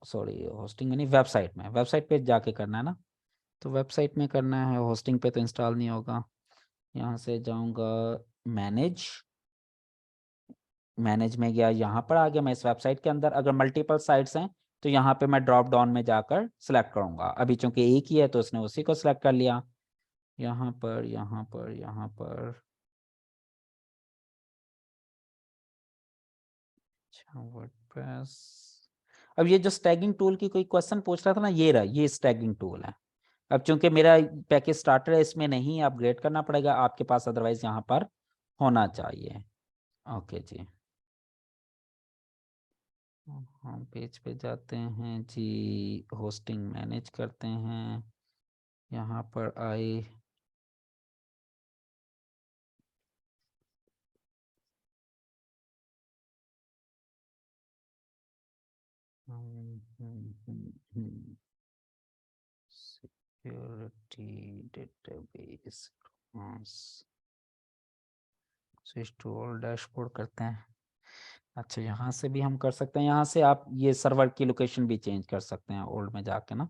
S1: सॉरी होस्टिंग में नहीं, वेबसाइट में, वेबसाइट पे जाके करना है ना, तो वेबसाइट में करना है, होस्टिंग पे तो इंस्टॉल नहीं होगा। यहाँ से जाऊँगा, मैनेज, मैनेज में गया, यहाँ पर आ गया मैं इस वेबसाइट के अंदर। अगर मल्टीपल साइट्स हैं तो यहाँ पे मैं ड्रॉप डाउन में जाकर सिलेक्ट करूंगा। अभी चूंकि एक ही है तो उसने उसी को सिलेक्ट कर लिया। यहाँ पर यहाँ पर यहाँ पर, अच्छा वर्डप्रेस। अब ये जो स्टैगिंग टूल की कोई क्वेश्चन पूछ रहा था ना, ये रहा, ये स्टैगिंग टूल है। अब चूंकि मेरा पैकेज स्टार्टर है, इसमें नहीं अपग्रेड करना पड़ेगा आपके पास, अदरवाइज यहाँ पर होना चाहिए। ओके जी, होम पेज पे जाते हैं जी, होस्टिंग मैनेज करते हैं, यहाँ पर आए। Security database, switch to all dashboard करते हैं। अच्छा, यहाँ से भी हम कर सकते हैं, यहाँ से आप ये सर्वर की लोकेशन भी चेंज कर सकते हैं ओल्ड में जाके ना।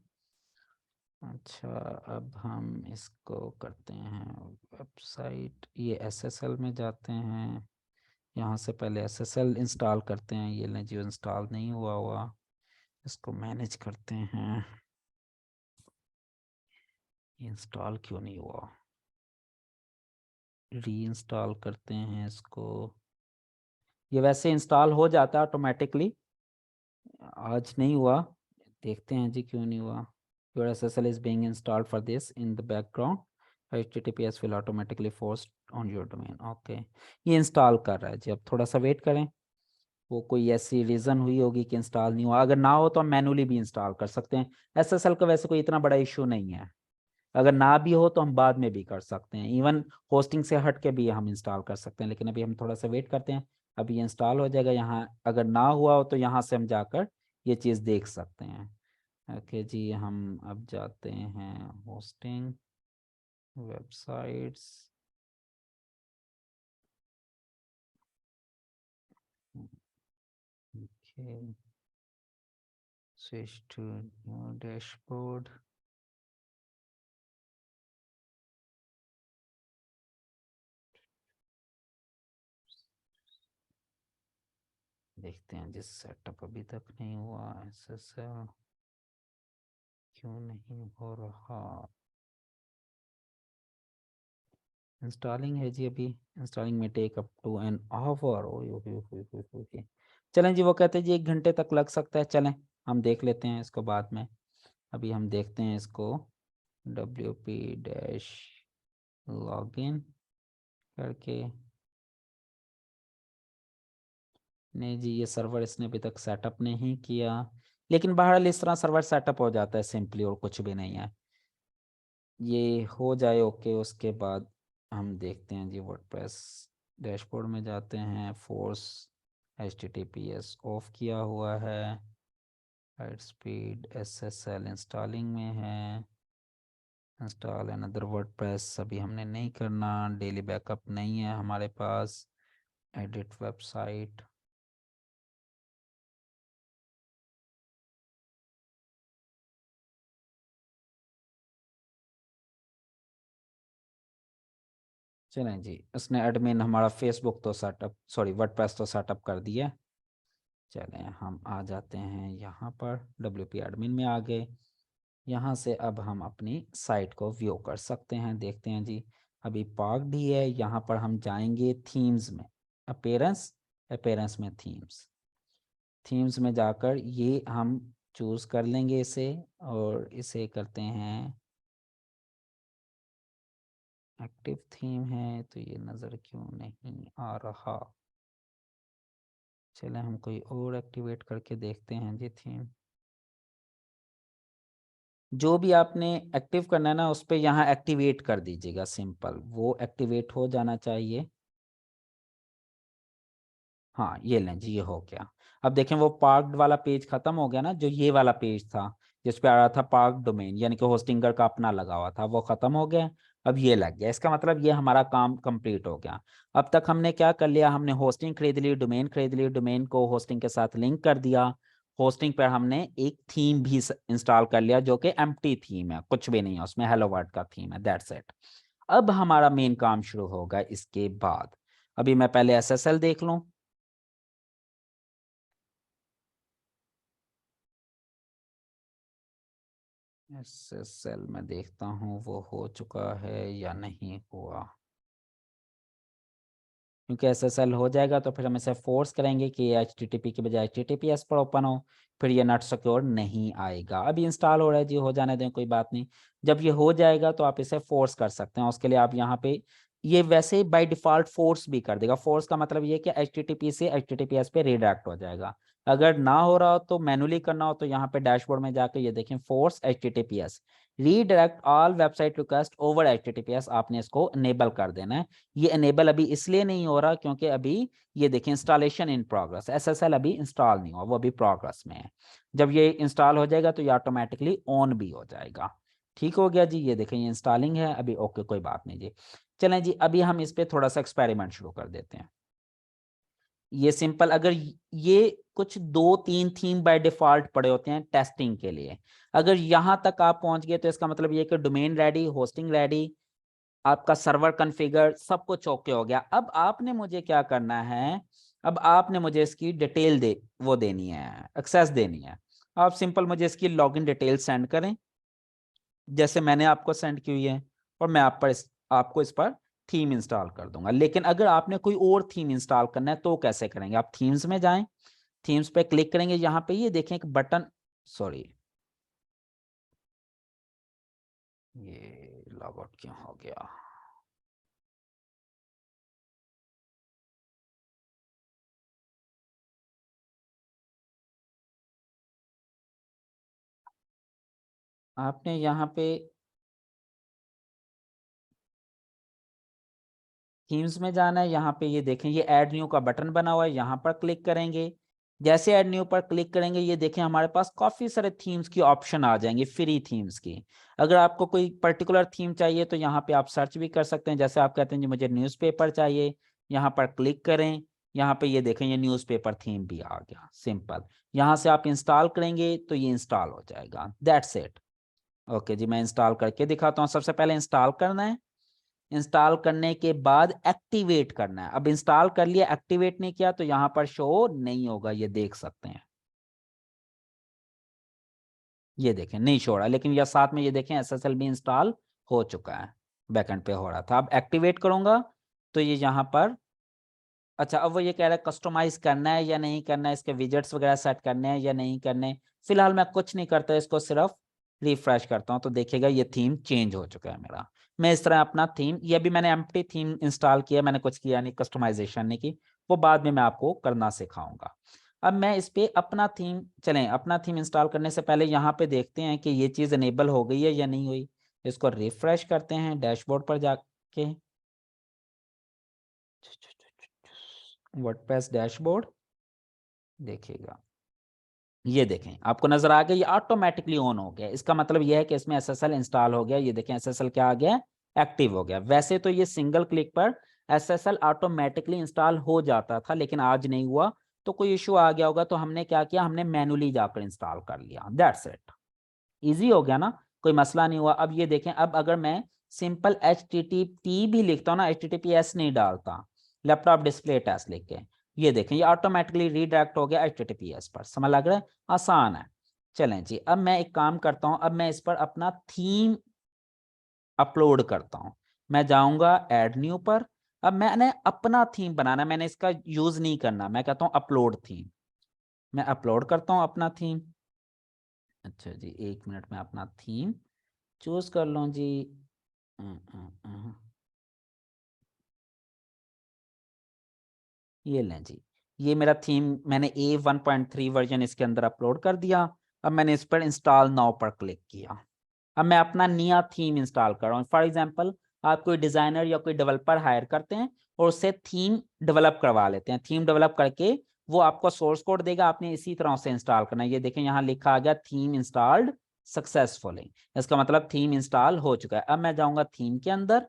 S1: अच्छा, अब हम इसको करते हैं वेबसाइट, ये एसएसएल में जाते हैं। यहाँ से पहले एसएसएल इंस्टॉल करते हैं, ये लें जो इंस्टॉल नहीं हुआ हुआ, इसको मैनेज करते हैं। इंस्टॉल क्यों नहीं हुआ, री इंस्टॉल करते हैं इसको। ये वैसे इंस्टॉल हो जाता है ऑटोमेटिकली, आज नहीं हुआ। देखते हैं जी क्यों नहीं हुआ। Your SSL is being installed for this in the background, HTTPS will automatically force on your domain। Okay, ये इंस्टॉल कर रहा है जी, अब थोड़ा सा वेट करें। वो कोई ऐसी रीज़न हुई होगी कि इंस्टॉल नहीं हुआ, अगर ना हो तो हम मैनुअली भी इंस्टॉल कर सकते हैं। एसएसएल का वैसे कोई इतना बड़ा इशू नहीं है, अगर ना भी हो तो हम बाद में भी कर सकते हैं, इवन होस्टिंग से हट के भी हम इंस्टॉल कर सकते हैं। लेकिन अभी हम थोड़ा सा वेट करते हैं, अभी ये इंस्टॉल हो जाएगा। यहाँ अगर ना हुआ हो तो यहाँ से हम जाकर ये चीज़ देख सकते हैं। ओके जी, हम अब जाते हैं hosting, websites, okay, switch to new dashboard. देखते हैं जिस सेटअप अभी तक नहीं हुआ, SSL क्यों नहीं हो रहा। इंस्टॉलिंग है जी, अभी इंस्टॉलिंग में take up to an hour. ओए। चलें जी, वो कहते हैं जी 1 घंटे तक लग सकता है। चलें हम देख लेते हैं इसको बाद में। अभी हम देखते हैं इसको WP डैश लॉगिन करके। नहीं जी, ये सर्वर इसने अभी तक सेटअप नहीं किया, लेकिन बहरहाल इस तरह सर्वर सेटअप हो जाता है सिंपली, और कुछ भी नहीं है। ये हो जाए ओके, उसके बाद हम देखते हैं जी वर्डप्रेस डैशबोर्ड में जाते हैं। फोर्स HTTPS ऑफ किया हुआ है, हाइट स्पीड SSL इंस्टॉलिंग में है। इंस्टॉल अनदर वर्डप्रेस अभी हमने नहीं करना, डेली बैकअप नहीं है हमारे पास। एडिट वेबसाइट, चलें जी, उसने एडमिन हमारा फेसबुक तो सेटअप, सॉरी वर्डप्रेस तो सेटअप कर दिया। चलें हम आ जाते हैं यहाँ पर, WP एडमिन में आ गए। यहाँ से अब हम अपनी साइट को व्यू कर सकते हैं। देखते हैं जी, अभी पार्क्ड ही है। यहाँ पर हम जाएंगे थीम्स में, अपीयरेंस, अपीयरेंस में थीम्स, थीम्स में जाकर ये हम चूज कर लेंगे इसे, और इसे करते हैं एक्टिव थीम है, तो ये नज़र क्यों नहीं आ रहा। चलें हम कोई और एक्टिवेट करके देखते हैं जी थीम। जो भी आपने एक्टिव करना है ना, उस पे यहाँ एक्टिवेट कर दीजिएगा, सिंपल वो एक्टिवेट हो जाना चाहिए। हाँ ये लें जी, ये हो गया। अब देखें वो पार्क्ड वाला पेज खत्म हो गया ना, जो ये वाला पेज था जिस पे आ रहा था पार्क डोमेन, यानी कि होस्टिंगर का अपना लगा हुआ था, वो खत्म हो गया। अब ये लग गया, इसका मतलब ये हमारा काम कंप्लीट हो गया। अब तक हमने क्या कर लिया, हमने होस्टिंग खरीद ली, डोमेन खरीद ली, डोमेन को होस्टिंग के साथ लिंक कर दिया। होस्टिंग पर हमने एक थीम भी इंस्टॉल कर लिया, जो कि एम्प्टी थीम है, कुछ भी नहीं है उसमें, हेलो वर्ल्ड का थीम है, दैट्स इट। अब हमारा मेन काम शुरू होगा इसके बाद। अभी मैं पहले SSL देख लूं। SSL में देखता हूँ वो हो चुका है या नहीं हुआ, क्योंकि SSL हो जाएगा तो फिर हम इसे फोर्स करेंगे कि HTTP की बजाय HTTPS पर ओपन हो, फिर ये नॉट सिक्योर नहीं आएगा। अभी इंस्टॉल हो रहा है जी, हो जाने दें, कोई बात नहीं। जब ये हो जाएगा तो आप इसे फोर्स कर सकते हैं। उसके लिए आप यहाँ पे, ये वैसे बाय डिफॉल्ट फोर्स भी कर देगा। फोर्स का मतलब ये कि HTTP से HTTPS पे रिडायरेक्ट हो जाएगा। अगर ना हो रहा हो तो मैनुअली करना हो, तो यहाँ पे डैशबोर्ड में जाकर ये देखें, force HTTPS redirect all website request over HTTPS, आपने इसको इनेबल कर देना है। ये इनेबल अभी इसलिए नहीं हो रहा क्योंकि अभी ये देखिए इंस्टॉलेशन इन प्रोग्रेस, SSL अभी इंस्टॉल नहीं हुआ, वो अभी प्रोग्रेस में है। जब ये इंस्टॉल हो जाएगा तो ये ऑटोमेटिकली ऑन भी हो जाएगा। ठीक हो गया जी, ये देखें ये इंस्टॉलिंग है अभी, ओके कोई बात नहीं जी। चलें जी, अभी हम इस पे थोड़ा सा एक्सपेरिमेंट शुरू कर देते हैं। ये सिंपल, अगर ये कुछ 2-3 थीम बाय डिफॉल्ट पड़े होते हैं टेस्टिंग के लिए, अगर यहां तक आप पहुंच गए तो इसका मतलब ये कि डोमेन रेडी, होस्टिंग रेडी, आपका सर्वर कॉन्फ़िगर, सब कुछ ओके हो गया। अब आपने मुझे क्या करना है, अब आपने मुझे इसकी डिटेल वो देनी है, एक्सेस देनी है। आप सिंपल मुझे इसकी लॉगिन डिटेल सेंड करें, जैसे मैंने आपको सेंड की हुई है, और मैं आपको इस पर थीम इंस्टॉल कर दूंगा। लेकिन अगर आपने कोई और थीम इंस्टॉल करना है तो कैसे करेंगे, आप थीम्स में जाएं, थीम्स पे क्लिक करेंगे, यहाँ पे ये देखें एक बटन, सॉरी ये लॉग आउट क्यों हो गया। आपने यहाँ पे थीम्स में जाना है, यहाँ पे ये देखें ये ऐड न्यू का बटन बना हुआ है, यहाँ पर क्लिक करेंगे। जैसे ऐड न्यू पर क्लिक करेंगे, ये देखें हमारे पास काफी सारे थीम्स की ऑप्शन आ जाएंगे, फ्री थीम्स की। अगर आपको कोई पर्टिकुलर थीम चाहिए तो यहाँ पे आप सर्च भी कर सकते हैं। जैसे आप कहते हैं जी मुझे न्यूज़पेपर चाहिए, यहाँ पर क्लिक करें, यहाँ पे ये देखें ये न्यूज़पेपर थीम भी आ गया, सिंपल। यहाँ से आप इंस्टॉल करेंगे तो ये इंस्टॉल हो जाएगा, दैट्स इट। ओके जी, मैं इंस्टॉल करके दिखाता हूँ। सबसे पहले इंस्टॉल करना है, इंस्टॉल करने के बाद एक्टिवेट करना है। अब इंस्टॉल कर लिया, एक्टिवेट नहीं किया तो यहाँ पर शो नहीं होगा, ये देख सकते हैं, ये देखें नहीं शो रहा, लेकिन यह साथ में ये देखें SSL भी इंस्टॉल हो चुका है, बैकएंड पे हो रहा था। अब एक्टिवेट करूंगा तो ये यहाँ पर, अच्छा अब वो ये कह रहा है कस्टमाइज करना है या नहीं करना है, इसके विजेट्स वगैरह सेट करने हैं या नहीं करने। फिलहाल मैं कुछ नहीं करता, इसको सिर्फ रिफ्रेश करता हूँ तो देखिएगा ये थीम चेंज हो चुका है मेरा। मैं इस तरह अपना थीम, ये भी मैंने एम्प्टी थीम इंस्टॉल किया, मैंने कुछ किया नहीं, कस्टमाइजेशन नहीं की, वो बाद में मैं आपको करना सिखाऊंगा। अब मैं इस पे अपना थीम, चलें अपना थीम इंस्टॉल करने से पहले यहाँ पे देखते हैं कि ये चीज़ इनेबल हो गई है या नहीं हुई। इसको रिफ्रेश करते हैं डैशबोर्ड पर जाके, वर्डप्रेस डैशबोर्ड देखिएगा, ये देखें आपको नजर आ गया, ये ऑटोमेटिकली ऑन हो गया। इसका मतलब ये है कि इसमें SSL इंस्टॉल हो गया। ये देखें SSL क्या आ गया, एक्टिव हो गया। वैसे तो ये सिंगल क्लिक पर SSL ऑटोमेटिकली इंस्टॉल हो जाता था, लेकिन आज नहीं हुआ, तो कोई इशू आ गया होगा, तो हमने क्या किया, हमने मैनुअली जाकर इंस्टॉल कर लिया, दैट्स इट। इजी हो गया ना, कोई मसला नहीं हुआ। अब ये देखें, अब अगर मैं सिंपल HTTP भी लिखता हूँ ना, HTTPS नहीं डालता, लैपटॉप डिस्प्ले टेस्ट लिख के, ये देखें ये ऑटोमेटिकली रीडायरेक्ट हो गया HTTPS पर। समझ लग रहा है, आसान है। चलें जी, अब मैं एक काम करता हूँ, अब मैं इस पर अपना थीम अपलोड करता हूँ। मैं जाऊंगा ऐड न्यू पर, अब मैंने अपना थीम बनाना, मैंने इसका यूज नहीं करना, मैं कहता हूँ अपलोड थीम। मैं अपलोड करता हूँ अपना थीम। अच्छा जी, 1 मिनट में अपना थीम चूज कर लो जी। अं, अं, अं। ये लें जी, ये मेरा थीम मैंने A1.3 वर्जन इसके अंदर अपलोड कर दिया। अब मैंने इस पर इंस्टॉल नाउ पर क्लिक किया। अब मैं अपना नया थीम इंस्टॉल कर रहा हूँ। फॉर एग्जांपल, आप कोई डिजाइनर या कोई डेवलपर हायर करते हैं और उससे थीम डेवलप करवा लेते हैं। थीम डेवलप करके वो आपको सोर्स कोड देगा, आपने इसी तरह से इंस्टॉल करना है। ये देखें यहाँ लिखा आ गया थीम इंस्टॉल्ड सक्सेसफुली, इसका मतलब थीम इंस्टॉल हो चुका है। अब मैं जाऊंगा थीम के अंदर,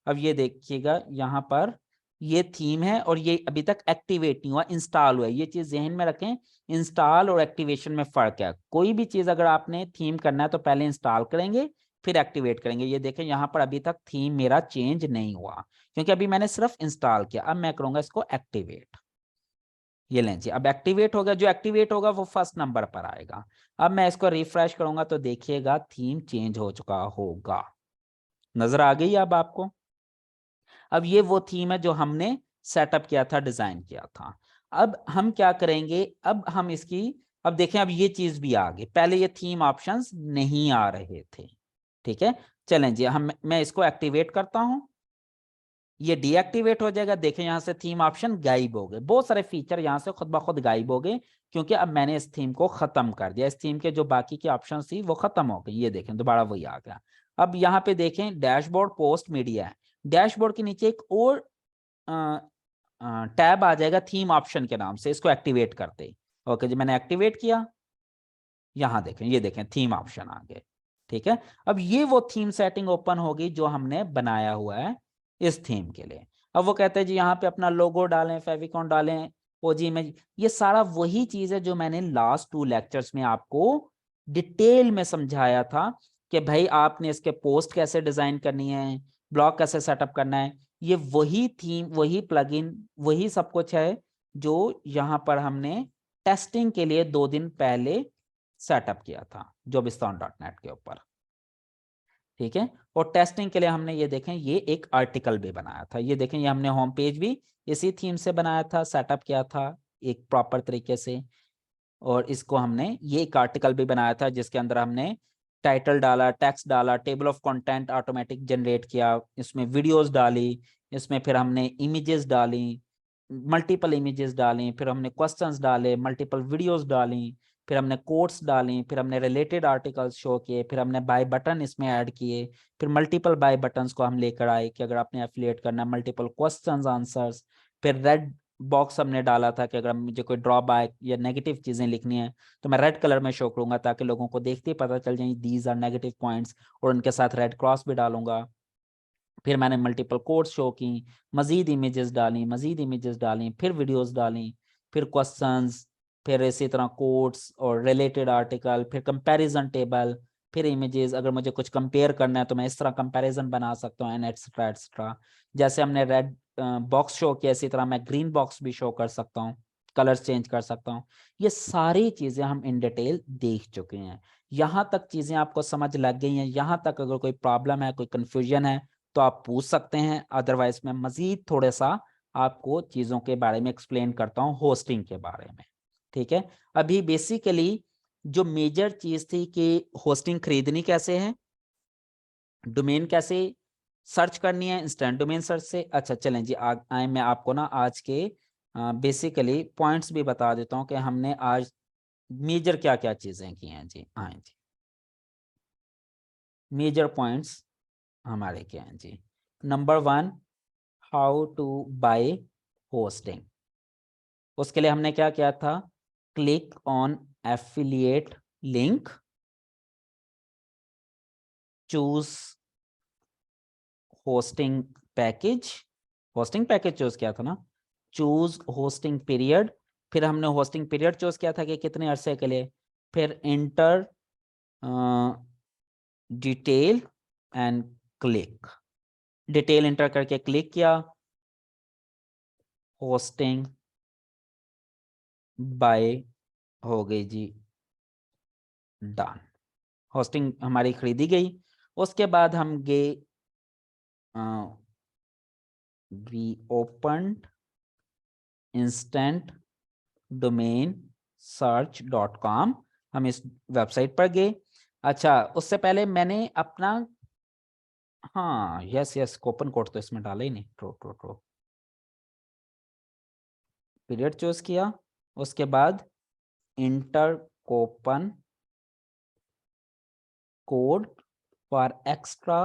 S1: अब ये देखिएगा यहाँ पर ये थीम है और ये अभी तक एक्टिवेट नहीं हुआ, इंस्टॉल हुआ है। ये चीज ध्यान में रखें, इंस्टॉल और एक्टिवेशन में फर्क है। कोई भी चीज अगर आपने थीम करना है तो पहले इंस्टॉल करेंगे फिर एक्टिवेट करेंगे। ये देखें यहाँ पर अभी तक थीम मेरा चेंज नहीं हुआ, क्योंकि अभी मैंने सिर्फ इंस्टॉल किया। अब मैं करूंगा इसको एक्टिवेट, ये लें जी, अब एक्टिवेट हो गया। जो एक्टिवेट होगा वो फर्स्ट नंबर पर आएगा। अब मैं इसको रिफ्रेश करूंगा तो देखिएगा थीम चेंज हो चुका होगा, नजर आ गई अब आपको। अब ये वो थीम है जो हमने सेटअप किया था, डिजाइन किया था। अब हम क्या करेंगे, अब हम इसकी, अब देखें अब ये चीज भी आ गई, पहले ये थीम ऑप्शंस नहीं आ रहे थे। ठीक है, चलें जी, हम मैं इसको एक्टिवेट करता हूं, ये डीएक्टिवेट हो जाएगा। देखें यहाँ से थीम ऑप्शन गायब हो गए, बहुत सारे फीचर यहाँ से खुद ब खुद गायब हो गए, क्योंकि अब मैंने इस थीम को खत्म कर दिया। इस थीम के जो बाकी की ऑप्शन थी वो खत्म हो गई। ये देखें दोबारा वही आ गया। अब यहाँ पे देखें डैशबोर्ड पोस्ट मीडिया है, डैशबोर्ड के नीचे एक और टैब आ जाएगा थीम ऑप्शन के नाम से, इसको एक्टिवेट करते ही। ओके जी, मैंने एक्टिवेट किया, यहाँ देखें ये देखें थीम ऑप्शन आ गए। ठीक है, अब ये वो थीम सेटिंग ओपन होगी जो हमने बनाया हुआ है इस थीम के लिए। अब वो कहते हैं जी यहाँ पे अपना लोगो डालें, फेविकॉन डालें, ओजी इमेज, ये सारा वही चीज है जो मैंने लास्ट 2 लेक्चर्स में आपको डिटेल में समझाया था कि भाई आपने इसके पोस्ट कैसे डिजाइन करनी है, ब्लॉग कैसे सेटअप करना है। ये वही थीम, वही प्लगइन, वही सब कुछ है जो यहाँ पर हमने टेस्टिंग के लिए 2 दिन पहले सेटअप किया था jobiston.net के ऊपर। ठीक है, और टेस्टिंग के लिए हमने ये देखें ये एक आर्टिकल भी बनाया था। ये देखें ये हमने होम पेज भी इसी थीम से बनाया था, सेटअप किया था एक प्रॉपर तरीके से। और इसको हमने ये एक आर्टिकल भी बनाया था जिसके अंदर हमने टाइटल डाला, टेक्स्ट डाला, table of content automatic generate किया, इसमें वीडियोस डाली, इसमें फिर हमने इमेजेस डाली, मल्टीपल इमेजेस डाली, फिर हमने क्वेश्चंस डाले, मल्टीपल वीडियोस डाली, फिर हमने कोट्स डाली, फिर हमने रिलेटेड आर्टिकल्स शो किए, फिर हमने बाय बटन इसमें ऐड किए, फिर मल्टीपल बाय बटन्स को हम लेकर आए कि अगर आपने एफिलिएट करना है, मल्टीपल क्वेश्चंस आंसर्स। फिर रेड बॉक्स हमने डाला था कि अगर मुझे कोई ड्रॉ बैक या नेगेटिव चीजें लिखनी है तो मैं रेड कलर में शो करूंगा, ताकि लोगों को देखते ही पता चल जाए दीज आर नेगेटिव पॉइंट्स, और उनके साथ रेड क्रॉस भी डालूंगा। फिर मैंने मल्टीपल कोड्स शो की, मजीद इमेजेस डाली, मजीद इमेजेस डाली, फिर वीडियोस डाली, फिर क्वेश्चंस, फिर इसी तरह कोड्स और रिलेटेड आर्टिकल, फिर कंपैरिजन टेबल, फिर इमेजेस, अगर मुझे कुछ कंपेयर करना है तो मैं इस तरह कंपैरिजन बना सकता हूँ, एंड एक्सेट्रा एक्सेट्रा। जैसे हमने रेड बॉक्स शो किया, इसी तरह मैं ग्रीन बॉक्स भी शो कर सकता हूँ, कलर्स चेंज कर सकता हूँ। ये सारी चीजें हम इन डिटेल देख चुके हैं। यहाँ तक चीजें आपको समझ लग गई हैं? यहाँ तक अगर कोई प्रॉब्लम है, कोई कंफ्यूजन है तो आप पूछ सकते हैं, अदरवाइज मैं मजीद थोड़ा सा आपको चीजों के बारे में एक्सप्लेन करता हूँ, होस्टिंग के बारे में। ठीक है, अभी बेसिकली जो मेजर चीज थी कि होस्टिंग खरीदनी कैसे है, डोमेन कैसे सर्च करनी है इंस्टेंट डोमेन सर्च से। अच्छा चलें जी, आए मैं आपको ना आज के बेसिकली पॉइंट्स भी बता देता हूँ कि हमने आज मेजर क्या क्या चीजें की हैं जी। आए जी, मेजर पॉइंट्स हमारे क्या हैं जी। Number 1, how to buy hosting. उसके लिए हमने क्या किया था, click on affiliate link, choose hosting package, hosting package choose किया था ना, चूज होस्टिंग पीरियड। फिर हमने होस्टिंग पीरियड चूज किया था कि कितने अरसे के लिए। फिर inter detail and click, detail inter करके क्लिक किया, होस्टिंग बाय हो गई जी, डन। होस्टिंग हमारी खरीदी गई। उसके बाद हम गए, we opened instant domain search.com, हम इस वेबसाइट पर गए। अच्छा, उससे पहले मैंने अपना, हाँ यस यस, कूपन कोड तो इसमें डाला ही नहीं, true true true. Period choose किया, उसके बाद enter coupon code for extra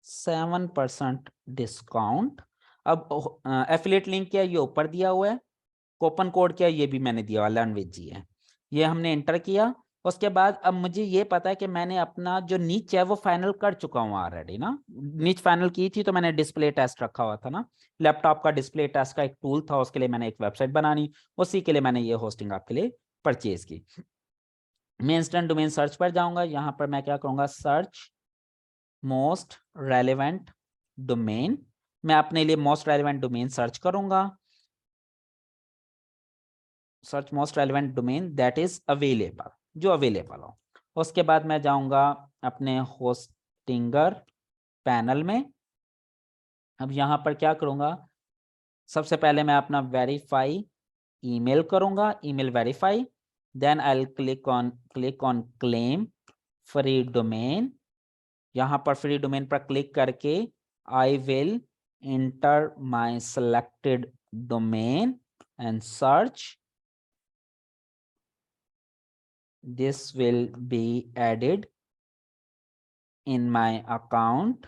S1: 7% discount. अब एफिलिएट लिंक क्या है, ये ऊपर दिया हुआ है, कूपन कोड क्या है ये भी मैंने दिया हुआ, लर्न विद जी है, ये हमने इंटर किया। उसके बाद अब मुझे ये पता है कि मैंने अपना जो नीच है वो फाइनल कर चुका हूँ ऑलरेडी ना, नीच फाइनल की थी तो मैंने डिस्प्ले टेस्ट रखा हुआ था ना, लैपटॉप का डिस्प्ले टेस्ट का एक टूल था, उसके लिए मैंने एक वेबसाइट बनानी, उसी के लिए मैंने ये होस्टिंग आपके लिए परचेज की। मैं इंस्टेंट डोमेन सर्च पर जाऊंगा, यहाँ पर मैं क्या करूंगा, सर्च मोस्ट रेलिवेंट डोमेन, मैं अपने लिए मोस्ट रेलिवेंट डोमेन सर्च करूंगा, search most relevant domain that is available, जो अवेलेबल हो। उसके बाद मैं जाऊंगा अपने होस्टिंगर पैनल में। अब यहाँ पर क्या करूंगा, सबसे पहले मैं अपना वेरीफाई ईमेल करूंगा, email verify, then I will click on claim free domain. यहाँ पर फ्री डोमेन पर क्लिक करके I will enter my selected domain and search, this will be added in my account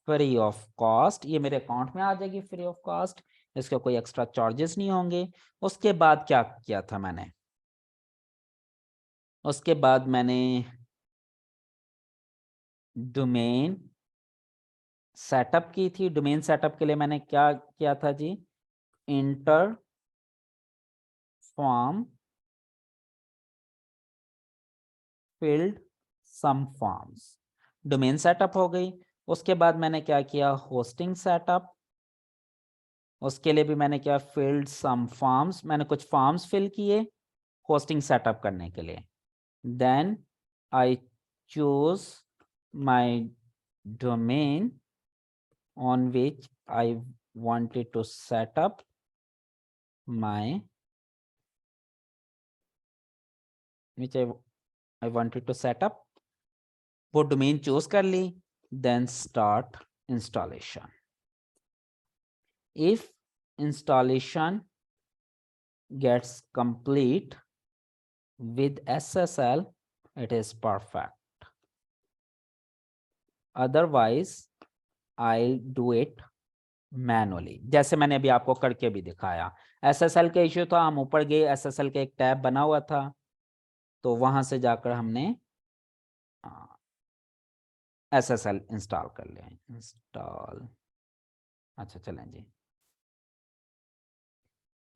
S1: free of cost, ये मेरे account में आ जाएगी free of cost, इसका कोई एक्स्ट्रा चार्जेस नहीं होंगे। उसके बाद क्या किया था मैंने, उसके बाद मैंने डोमेन सेटअप की थी। डोमेन सेटअप के लिए मैंने क्या किया था जी, enter form filled some forms, domain setup हो गई। उसके बाद मैंने क्या किया, होस्टिंग सेटअप, उसके लिए भी मैंने क्या, फिल्ड सम फॉर्म्स, मैंने कुछ फॉर्म्स फिल किए होस्टिंग सेटअप करने के लिए। Then I choose my domain on which I wanted to set up my, which I wanted to set up, वो डोमेन चूज कर ली। Then start installation, if installation gets complete with SSL, it is perfect. Otherwise, I do it manually, जैसे मैंने अभी आपको करके भी दिखाया। SSL का इश्यू था, हम ऊपर गए, SSL का एक टैब बना हुआ था, तो वहां से जाकर हमने SSL इंस्टॉल कर लिया, इंस्टॉल। अच्छा चलें जी,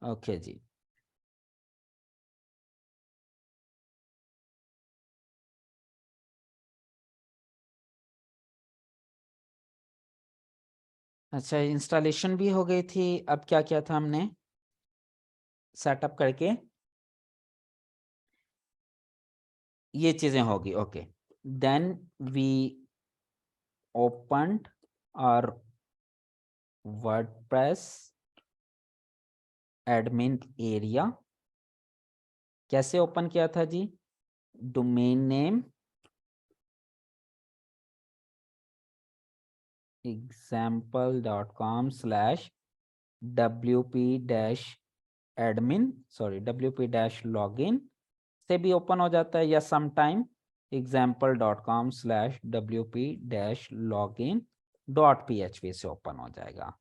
S1: ओके जी। अच्छा, इंस्टॉलेशन भी हो गई थी। अब क्या किया था हमने सेटअप करके, ये चीजें होगी। ओके, देन वी ओपन्ड और वर्डप्रेस एडमिन एरिया। कैसे ओपन किया था जी? Domain name example.com/wp-admin, sorry wp-login से भी ओपन हो जाता है, या समटाइम example.com/wp-login.php से ओपन हो जाएगा।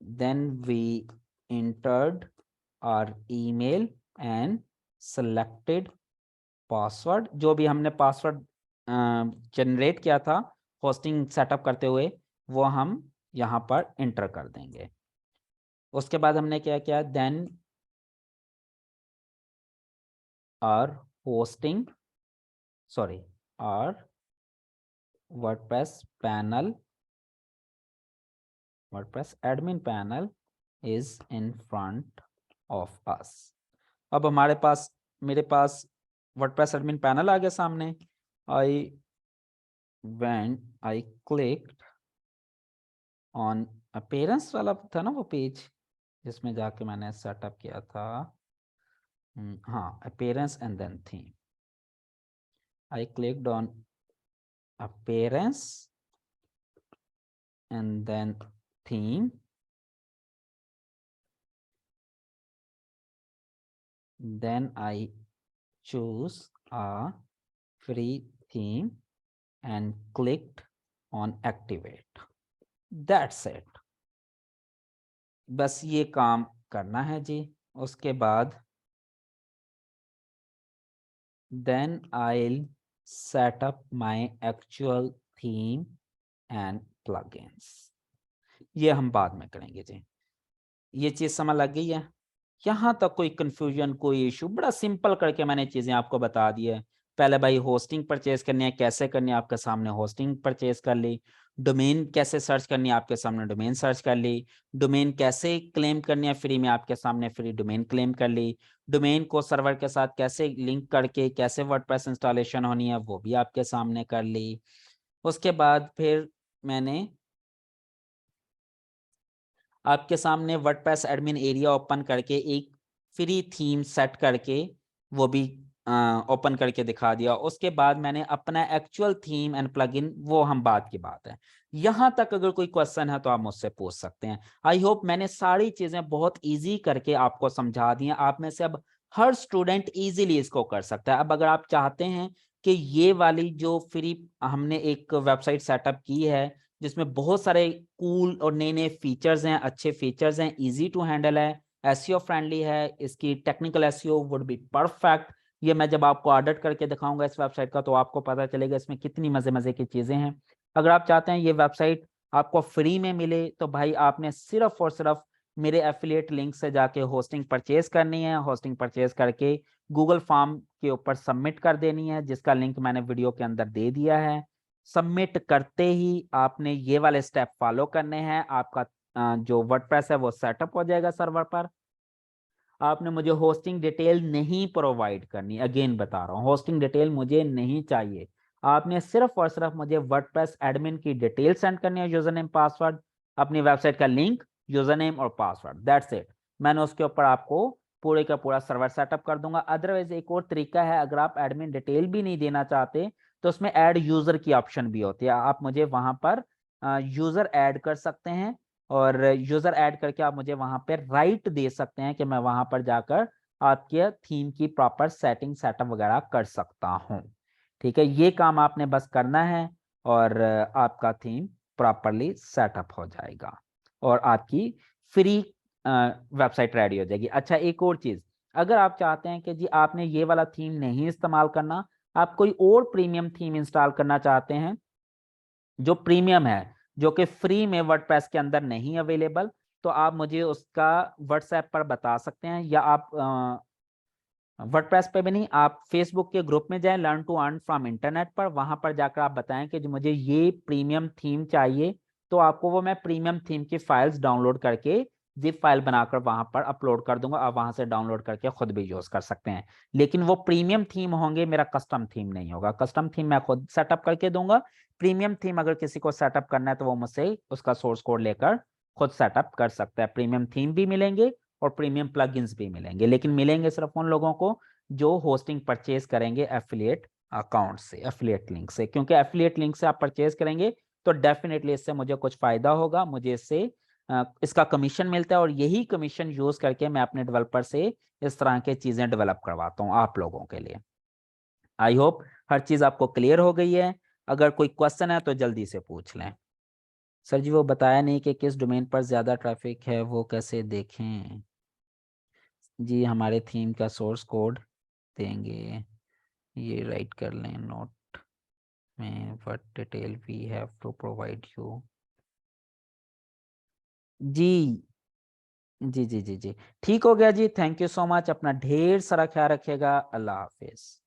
S1: Then we entered our email and selected password. जो भी हमने पासवर्ड जनरेट किया था होस्टिंग सेटअप करते हुए, वो हम यहाँ पर एंटर कर देंगे। उसके बाद हमने क्या किया, then our hosting, sorry, our WordPress panel, WordPress admin panel is in front of us. अब हमारे पास, मेरे पास वर्डप्रेस एडमिन पैनल आ गया सामने। when I clicked on appearance वाला था ना वो पेज, जिसमें जाके मैंने सेटअप किया था। हाँ, appearance and then theme. I clicked on appearance and then theme. Then I choose a free theme and clicked on activate. That's it. बस ये काम करना है जी। उसके बाद then I'll set up my actual theme and plugins. ये हम बाद में करेंगे जी। ये चीज समझ लग गई है? यहाँ तक कोई कंफ्यूजन, कोई इशू? बड़ा सिंपल करके मैंने चीजें आपको बता दी है। पहले भाई होस्टिंग परचेज करनी है, कैसे करनी है आपके सामने होस्टिंग परचेज कर ली। डोमेन कैसे सर्च करनी है आपके सामने डोमेन सर्च कर ली। डोमेन कैसे क्लेम करनी है फ्री में आपके सामने फ्री डोमेन क्लेम कर ली। डोमेन को सर्वर के साथ कैसे लिंक करके कैसे वर्डप्रेस इंस्टॉलेशन होनी है वो भी आपके सामने कर ली। उसके बाद फिर मैंने आपके सामने वर्डप्रेस एडमिन एरिया ओपन करके एक फ्री थीम सेट करके वो भी ओपन करके दिखा दिया। उसके बाद मैंने अपना एक्चुअल थीम एंड प्लगइन, वो हम बाद की बात है। यहां तक अगर कोई क्वेश्चन है तो आप मुझसे पूछ सकते हैं। आई होप मैंने सारी चीजें बहुत इजी करके आपको समझा दी हैं। आप में से अब हर स्टूडेंट इजीली इसको कर सकता है। अब अगर आप चाहते हैं कि ये वाली जो फ्री हमने एक वेबसाइट सेटअप की है जिसमें बहुत सारे कूल और नए नए फीचर्स हैं, अच्छे फीचर्स हैं, इजी टू हैंडल है, एसईओ फ्रेंडली है, इसकी technical SEO would be perfect. ये मैं जब आपको ऑडिट करके दिखाऊंगा इस वेबसाइट का तो आपको पता चलेगा इसमें कितनी मजे मजे की चीजें हैं। अगर आप चाहते हैं ये वेबसाइट आपको फ्री में मिले तो भाई आपने सिर्फ और सिर्फ मेरे एफिलिएट लिंक से जाके होस्टिंग परचेज करनी है। होस्टिंग परचेज करके गूगल फॉर्म के ऊपर सबमिट कर देनी है, जिसका लिंक मैंने वीडियो के अंदर दे दिया है। सबमिट करते ही आपने ये वाले स्टेप फॉलो करने हैं, आपका जो वर्डप्रेस है वो सेटअप हो जाएगा सर्वर पर। आपने मुझे होस्टिंग डिटेल नहीं प्रोवाइड करनी, अगेन बता रहा हूँ होस्टिंग डिटेल मुझे नहीं चाहिए। आपने सिर्फ और सिर्फ मुझे वर्डप्रेस एडमिन की डिटेल सेंड करनी है, यूजर नेम पासवर्ड, अपनी वेबसाइट का लिंक, यूजर नेम और पासवर्ड, दैट्स इट। मैंने उसके ऊपर आपको पूरे का पूरा सर्वर सेटअप कर दूंगा। अदरवाइज एक और तरीका है, अगर आप एडमिन डिटेल भी नहीं देना चाहते तो उसमें ऐड यूजर की ऑप्शन भी होती है। आप मुझे वहां पर यूजर ऐड कर सकते हैं और यूजर ऐड करके आप मुझे वहां पर राइट दे सकते हैं कि मैं वहां पर जाकर आपके थीम की प्रॉपर सेटिंग सेटअप वगैरह कर सकता हूं। ठीक है, ये काम आपने बस करना है और आपका थीम प्रॉपरली सेटअप हो जाएगा और आपकी फ्री वेबसाइट रेडी हो जाएगी। अच्छा, एक और चीज, अगर आप चाहते हैं कि जी आपने ये वाला थीम नहीं इस्तेमाल करना, आप कोई और प्रीमियम थीम इंस्टॉल करना चाहते हैं जो प्रीमियम है, जो कि फ्री में वर्डप्रेस के अंदर नहीं अवेलेबल, तो आप मुझे उसका व्हाट्सएप पर बता सकते हैं, या आप वर्डप्रेस पे भी नहीं, आप फेसबुक के ग्रुप में जाएं learn to earn from internet पर, वहां पर जाकर आप बताएं कि जो मुझे ये प्रीमियम थीम चाहिए तो आपको वो मैं प्रीमियम थीम की फाइल्स डाउनलोड करके जिप फाइल बनाकर वहां पर अपलोड कर दूंगा, आप वहां से डाउनलोड करके खुद भी यूज कर सकते हैं। लेकिन वो प्रीमियम थीम होंगे, मेरा कस्टम थीम नहीं होगा। कस्टम थीम मैं खुद सेटअप करके दूंगा। प्रीमियम थीम अगर किसी को सेटअप करना है तो वो मुझसे उसका सोर्स कोड लेकर खुद सेटअप कर सकता है। प्रीमियम थीम भी मिलेंगे और प्रीमियम प्लगइन्स भी मिलेंगे, लेकिन मिलेंगे सिर्फ उन लोगों को जो होस्टिंग परचेज करेंगे एफिलिएट अकाउंट से, एफिलिएट लिंक से। क्योंकि एफिलिएट लिंक से आप परचेज करेंगे तो डेफिनेटली इससे मुझे कुछ फायदा होगा, मुझे इससे इसका कमीशन मिलता है, और यही कमीशन यूज करके मैं अपने डेवलपर से इस तरह के चीजें डेवलप करवाता हूँ आप लोगों के लिए। आई होप हर चीज आपको क्लियर हो गई है। अगर कोई क्वेश्चन है तो जल्दी से पूछ लें। सर जी वो बताया नहीं कि किस डोमेन पर ज्यादा ट्रैफिक है, वो कैसे देखें? जी हमारे थीम का सोर्स कोड देंगे, ये राइट कर लें नोट में, what detail we have to provide you. जी जी जी जी जी, ठीक हो गया जी। थैंक यू सो मच, अपना ढेर सारा ख्याल रखिएगा। अल्लाह हाफिज।